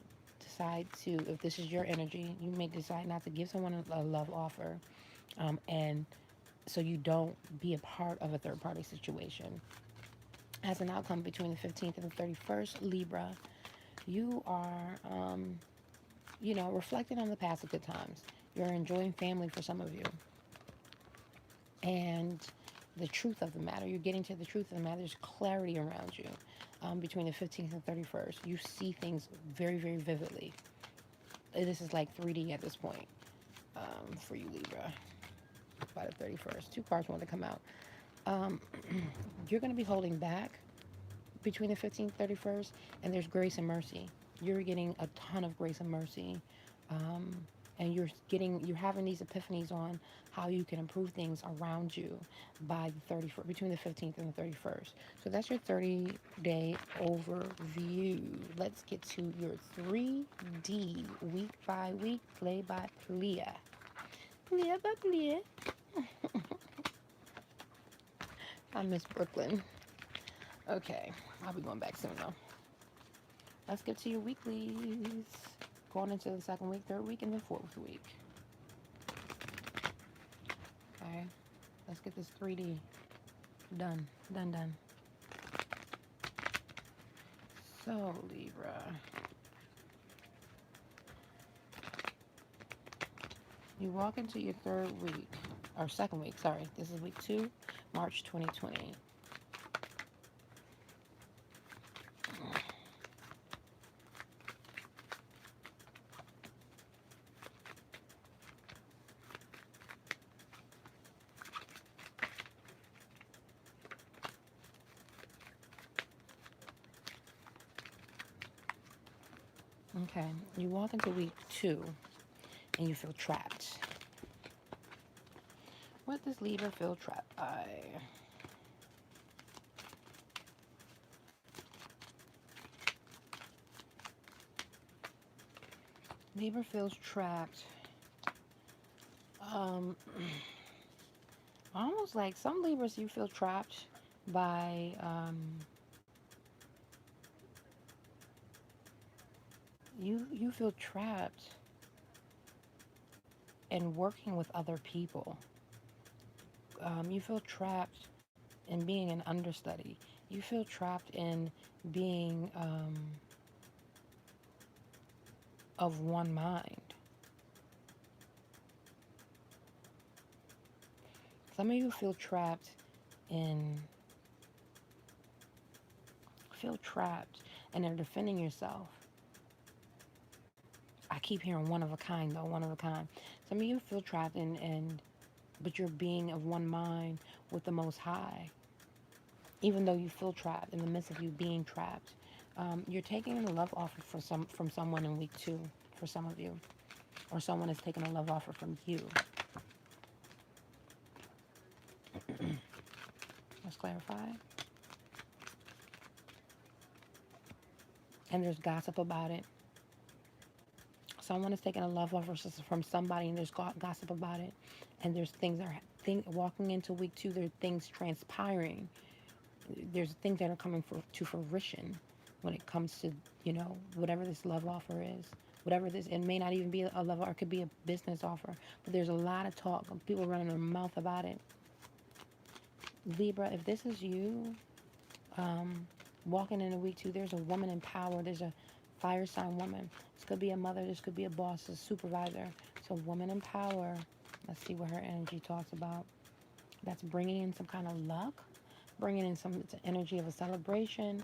Speaker 1: decide to, if this is your energy, you may decide not to give someone a love offer, and so you don't be a part of a third party situation. As an outcome, between the 15th and the 31st, Libra, you are, reflecting on the past of good times. You're enjoying family for some of you. And the truth of the matter, you're getting to the truth of the matter. There's clarity around you between the 15th and 31st. You see things very, very vividly. This is like 3D at this point for you, Libra, by the 31st. Two cards want to come out. You're going to be holding back between the 15th and 31st, and there's grace and mercy. You're getting a ton of grace and mercy. And you're having these epiphanies on how you can improve things around you by the 31st, between the 15th and the 31st. So that's your 30-day overview. Let's get to your 3D, week by week, play by play. Play by play. I miss Brooklyn. Okay, I'll be going back soon though. Let's get to your weeklies. Going into the second week, third week, and the fourth week. Okay, let's get this 3D done. Done. So, Libra, you walk into your third week, or second week, sorry. This is week 2, March 2020. Okay, you walk into week 2 and you feel trapped. What does Libra feel trapped by? Libra feels trapped. Um, almost like some Libras, you feel trapped by you feel trapped in working with other people. You feel trapped in being an understudy. You feel trapped in being of one mind. Some of you in feel trapped and are defending yourself. I keep hearing one of a kind though, one of a kind. Some of you feel trapped but you're being of one mind with the Most High. Even though you feel trapped, in the midst of you being trapped, you're taking a love offer from someone in week 2 for some of you, or someone is taking a love offer from you. Let's clarify. And there's gossip about it. Someone is taking a love offer from somebody, and there's gossip about it. And there's walking into week 2. There are things transpiring. There's things that are coming to fruition when it comes to, whatever this love offer is. Whatever this, it may not even be a love offer, it could be a business offer. But there's a lot of talk of people running their mouth about it. Libra, if this is you, walking into week 2, there's a woman in power. There's a fire sign woman. This could be a mother. This could be a boss, a supervisor. So woman in power. Let's see what her energy talks about. That's bringing in some kind of luck, bringing in some energy of a celebration.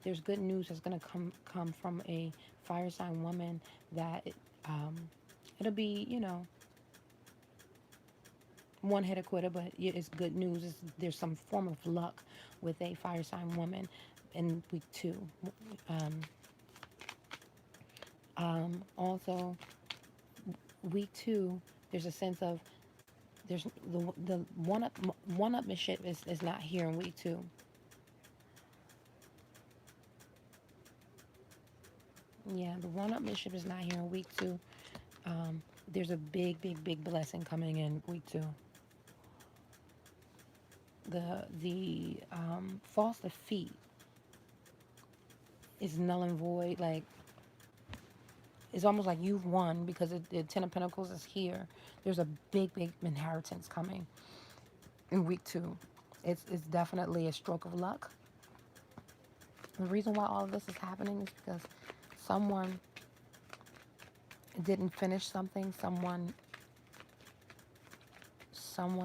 Speaker 1: There's good news that's going to come from a fire sign woman that it'll be, one hit a quitter, but it's good news. There's some form of luck with a fire sign woman in week 2. Also, week 2, there's a sense of there's the one-upmanship is not here in week 2. Yeah, the one-upmanship is not here in week 2. There's a big, big, big blessing coming in week 2. The false defeat is null and void. Like, it's almost like you've won because the Ten of Pentacles is here. There's a big, big inheritance coming in week 2. It's definitely a stroke of luck. The reason why all of this is happening is because someone didn't finish something. Someone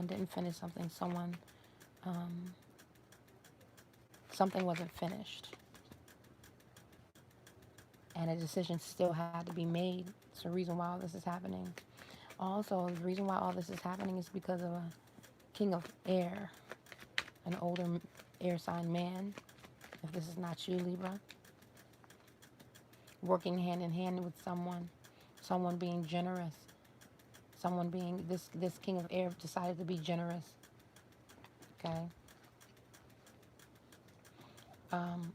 Speaker 1: didn't finish something. Something wasn't finished. And a decision still had to be made. It's the reason why all this is happening. Also, the reason why all this is happening is because of a king of air, an older air sign man. If this is not you, Libra, working hand in hand with someone being generous, someone being this king of air decided to be generous. Okay.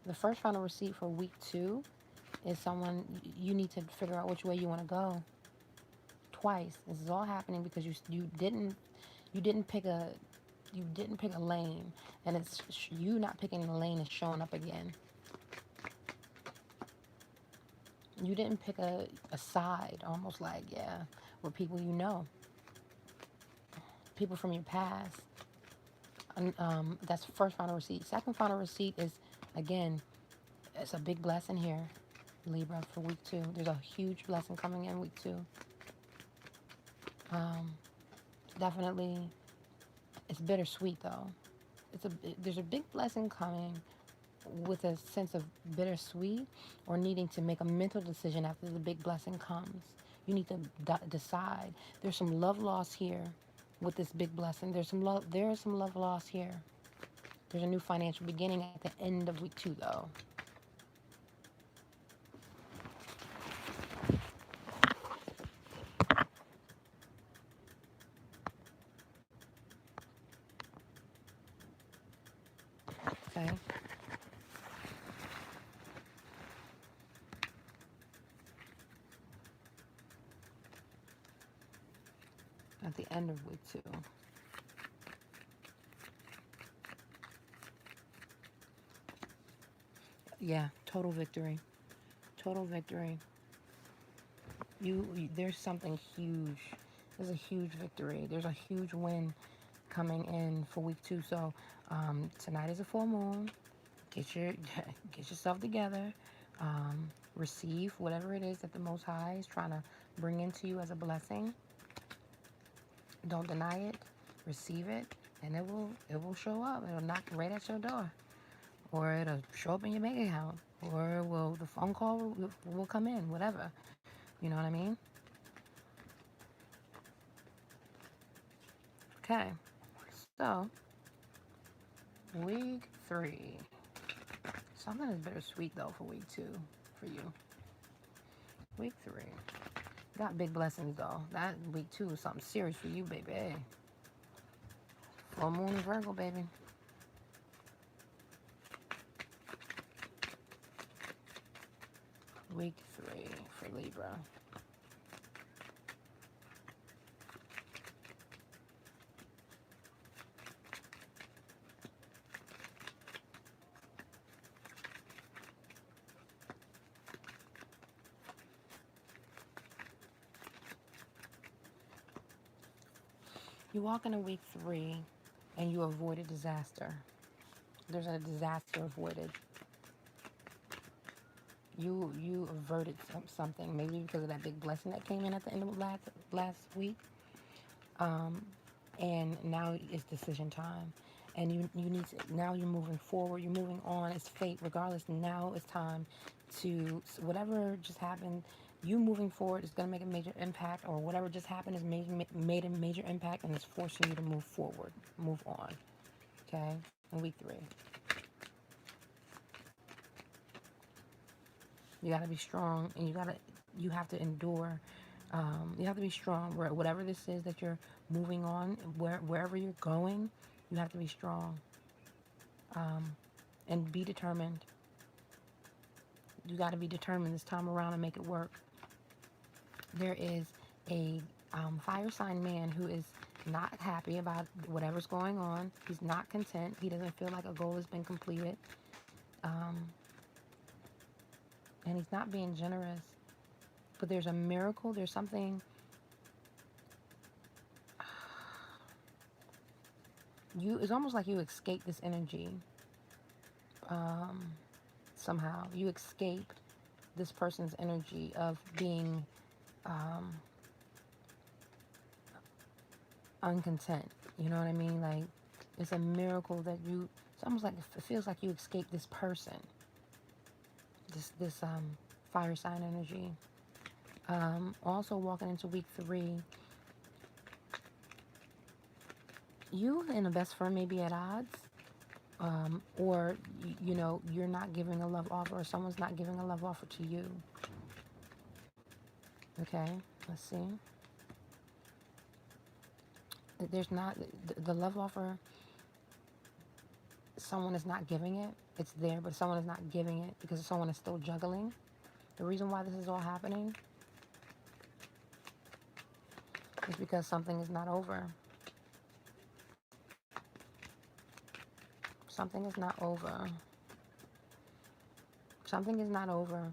Speaker 1: The first final receipt for week 2 is someone you need to figure out which way you want to go. Twice. This is all happening because you didn't pick a lane, and it's you not picking the lane is showing up again. You didn't pick a side, almost like, with people people from your past. And that's the first final receipt. Second final receipt is, again, it's a big blessing here, Libra, for week 2. There's a huge blessing coming in week 2. Definitely, it's bittersweet though. There's a big blessing coming with a sense of bittersweet, or needing to make a mental decision after the big blessing comes. You need to decide. There's some love loss here with this big blessing. There is some love loss here. There's a new financial beginning at the end of week 2 though. at the end of week 2. Yeah, total victory. Total victory. There's something huge. There's a huge victory. There's a huge win coming in for week 2. So tonight is a full moon. Get yourself together. Receive whatever it is that the Most High is trying to bring into you as a blessing. Don't deny it. Receive it, and it will show up. It'll knock right at your door, or it'll show up in your bank account, or the phone call will come in. Whatever. You know what I mean? Okay. So week 3. Something is bittersweet though for week 2 for you. Week 3. Got big blessings though. That week 2 is something serious for you, baby. Hey. Full moon in Virgo, baby. Week 3 for Libra. You walk into week 3 and you avoided disaster. There's a disaster avoided. You averted something, maybe because of that big blessing that came in at the end of last week. And now it's decision time. And you need to, now you're moving forward, you're moving on. It's fate, regardless. Now it's time to, whatever just happened, you moving forward is going to make a major impact, or whatever just happened is made a major impact, and it's forcing you to move forward, move on. Okay? In week 3. You got to be strong, and you have to endure. You have to be strong. Whatever this is that you're moving on, wherever you're going, you have to be strong. And be determined. You got to be determined this time around and make it work. There is a fire sign man who is not happy about whatever's going on. He's not content. He doesn't feel like a goal has been completed. And he's not being generous. But there's a miracle. There's something. It's almost like you escaped this energy. Somehow. You escaped this person's energy of being uncontent. You know what I mean? Like, it's a miracle that it's almost like it feels like you escaped this person. This fire sign energy. Also walking into week 3, you and a best friend may be at odds, or you're not giving a love offer, or someone's not giving a love offer to you. Okay, let's see. There's not the love offer. Someone is not giving it. It's there, but someone is not giving it because someone is still juggling. The reason why this is all happening is because something is not over. Something is not over. Something is not over.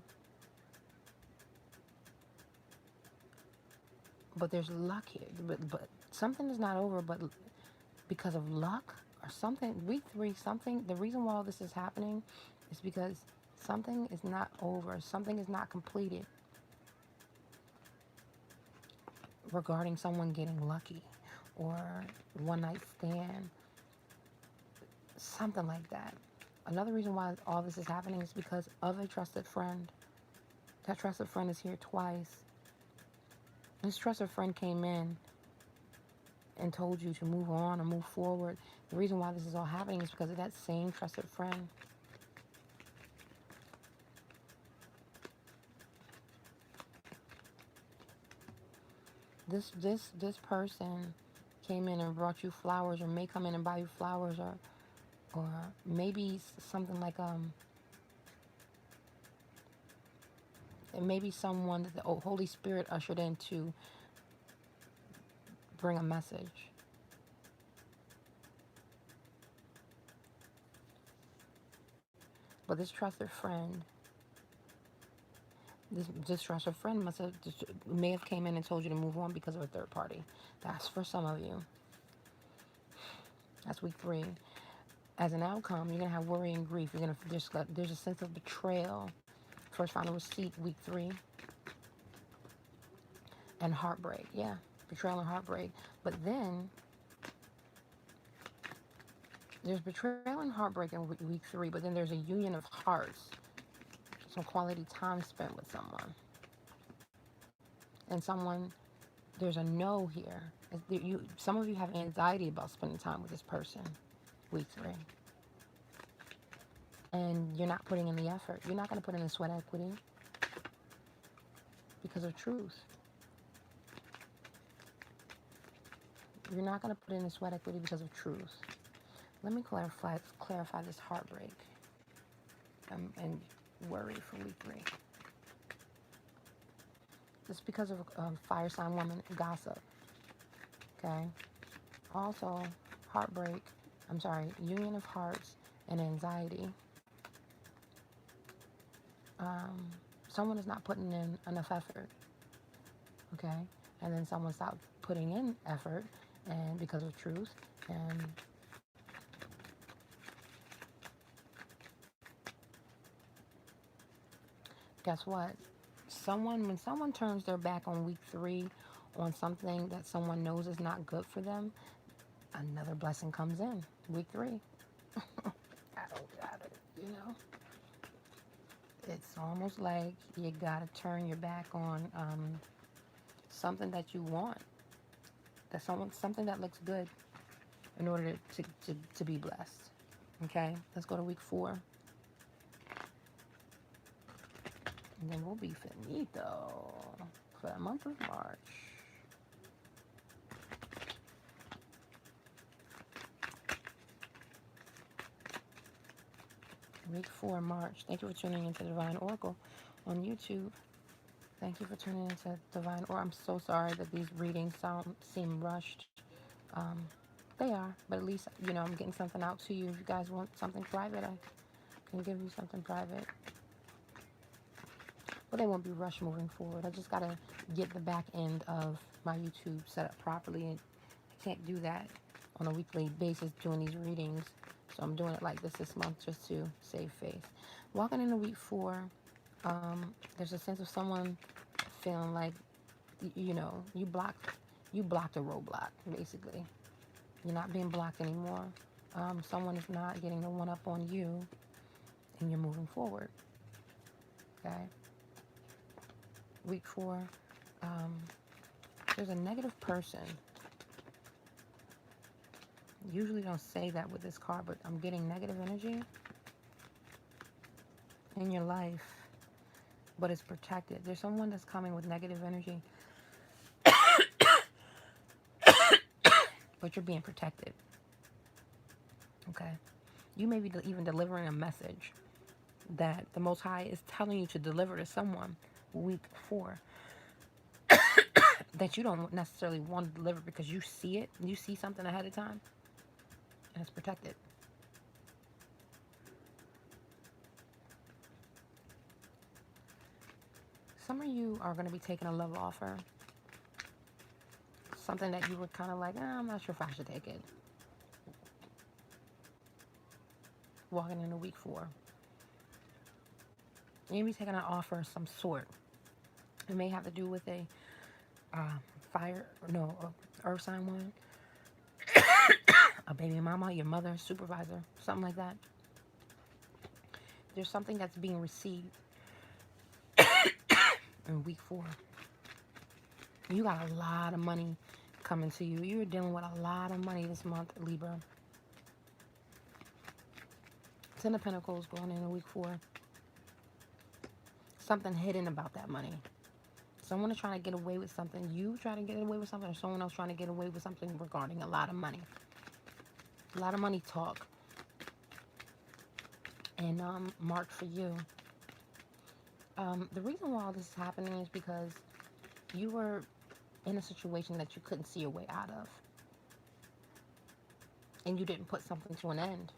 Speaker 1: But there's luck here. But something is not over, but because of luck or something. Week 3, something. The reason why all this is happening is because something is not over. Something is not completed regarding someone getting lucky or one night stand. Something like that. Another reason why all this is happening is because of a trusted friend. That trusted friend is here twice. This trusted friend came in and told you to move on or move forward. The reason why this is all happening is because of that same trusted friend. This person came in and brought you flowers, or may come in and buy you flowers, or maybe something like it may be someone that the Holy Spirit ushered in to bring a message. But this trusted friend, this trusted friend may have came in and told you to move on because of a third party. That's for some of you. That's week 3. As an outcome, you're gonna have worry and grief. There's a sense of betrayal. First final receipt, week 3, and heartbreak. Yeah, betrayal and heartbreak. But then there's betrayal and heartbreak in week 3. But then there's a union of hearts, some quality time spent with someone, and someone. There's a no here. Some of you have anxiety about spending time with this person, week 3. And you're not putting in the effort. You're not going to put in the sweat equity because of truth. You're not going to put in the sweat equity because of truth. Let me clarify this heartbreak and worry for week 3. It's because of fire sign woman gossip. Okay. Also, union of hearts and anxiety. Someone is not putting in enough effort. Okay. And then someone stopped putting in effort, and because of truth, and guess what? When someone turns their back on week 3 on something that someone knows is not good for them, another blessing comes in week 3. I don't got it, It's almost like you gotta turn your back on something that you want, something that looks good, in order to be blessed. Okay, let's go to week 4. And then we'll be finito for the month of March. Week 4, March. Thank you for tuning into Divine Oracle on YouTube. Thank you for tuning into Divine Oracle. I'm so sorry that these readings seem rushed. They are, but at least, I'm getting something out to you. If you guys want something private, I can give you something private. But they won't be rushed moving forward. I just got to get the back end of my YouTube set up properly. And I can't do that on a weekly basis doing these readings. So I'm doing it like this month just to save face. Walking into week 4, there's a sense of someone feeling like, you blocked a roadblock, basically. You're not being blocked anymore. Someone is not getting the one up on you, and you're moving forward. Okay? Week 4, there's a negative person. Usually don't say that with this card, but I'm getting negative energy in your life, but it's protected. There's someone that's coming with negative energy, but you're being protected. Okay? You may be even delivering a message that the Most High is telling you to deliver to someone week 4 that you don't necessarily want to deliver because you see it. You see something ahead of time, and it's protected. Some of you are going to be taking a love offer. Something that you were kind of like, I'm not sure if I should take it. Walking into week 4. You're going to be taking an offer of some sort. It may have to do with a earth sign woman, a baby mama, your mother, supervisor, something like that. There's something that's being received in week 4. You got a lot of money coming to you. You're dealing with a lot of money this month, Libra. 10 of Pentacles going into week 4. Something hidden about that money. Someone is trying to get away with something. You trying to get away with something, or someone else trying to get away with something regarding a lot of money. A lot of money talk. And March for you. The reason why all this is happening is because you were in a situation that you couldn't see your way out of, and you didn't put something to an end.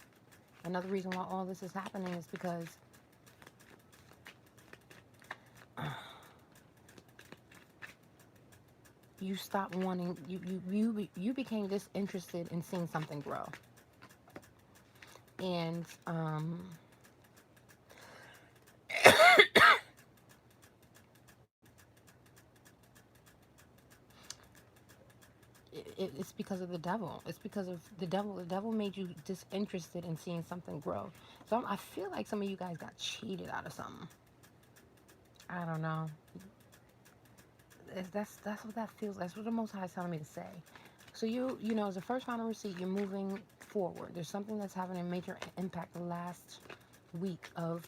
Speaker 1: Another reason why all this is happening is because you stopped wanting, you became disinterested in seeing something grow. And it's because of the devil. It's because of the devil. The devil made you disinterested in seeing something grow. So I feel like some of you guys got cheated out of something. I don't know. That's what that feels. That's what the Most High is telling me to say. So you know, as a first final receipt, you're moving forward. There's something that's having a major impact the last week of.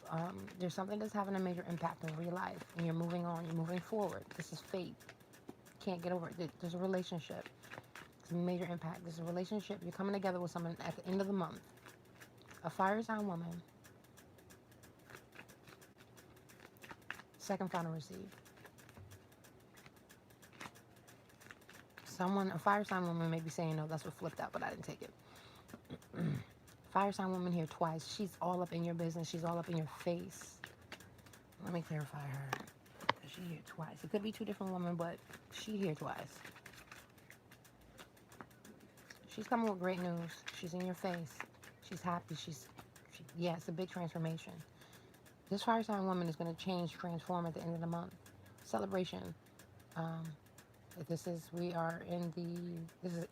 Speaker 1: There's something that's having a major impact over your life, and you're moving on. You're moving forward. This is fate. Can't get over it. There's a relationship. It's a major impact. There's a relationship. You're coming together with someone at the end of the month. A fire sign woman. Second final receipt. Someone, a fire sign woman may be saying, no, that's what flipped out, but I didn't take it. Fire sign woman here twice. She's all up in your business. She's all up in your face. Let me clarify her. She here twice. It could be two different women, but she here twice. She's coming with great news. She's in your face. She's happy. Yeah, it's a big transformation. This fire sign woman is going to change, transform at the end of the month. Celebration. This is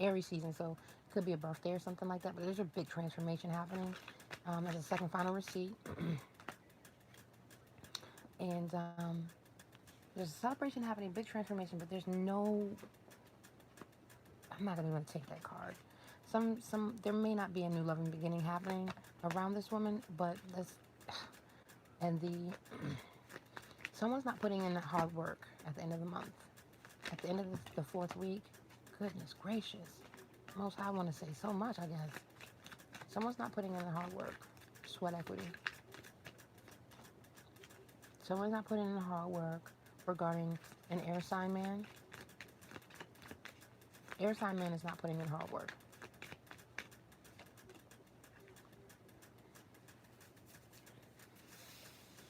Speaker 1: Aries season, so it could be a birthday or something like that, but there's a big transformation happening. As a second final receipt. And there's a celebration happening, big transformation, but there's no, I'm not even going to take that card. There may not be a new loving beginning happening around this woman, but someone's not putting in that hard work at the end of the month. At the end of the fourth week, goodness gracious. Most I want to say so much, I guess. Someone's not putting in the hard work. Sweat equity. Someone's not putting in the hard work regarding an air sign man. Air sign man is not putting in hard work.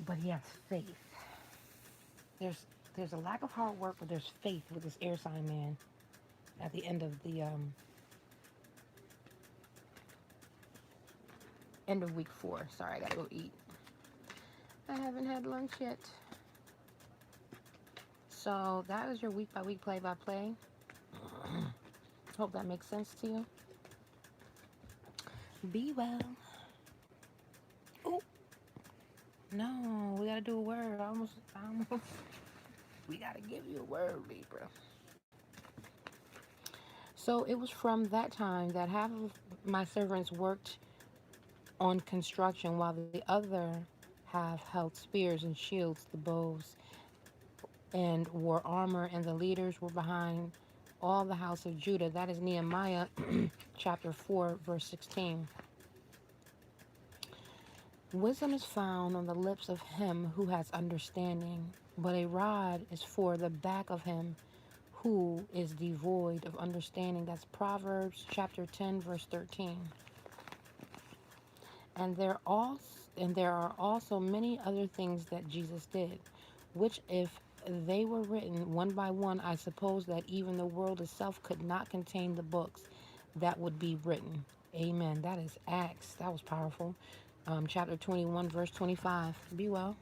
Speaker 1: But he has faith. There's a lack of hard work, but there's faith with this air sign man at the end of the end of week 4. Sorry, I gotta go eat. I haven't had lunch yet. So that is your week by week play by play. Hope that makes sense to you. Be well. Oh no, we gotta do a word. I almost. We gotta give you a word, Libra. So it was from that time that half of my servants worked on construction, while the other half held spears and shields, the bows, and wore armor, and the leaders were behind all the house of Judah. That is Nehemiah chapter 4, verse 16. Wisdom is found on the lips of him who has understanding, but a rod is for the back of him who is devoid of understanding. That's Proverbs chapter 10, verse 13. And there are also many other things that Jesus did, which if they were written one by one, I suppose that even the world itself could not contain the books that would be written. Amen. That is Acts. That was powerful. Chapter 21, verse 25. Be well.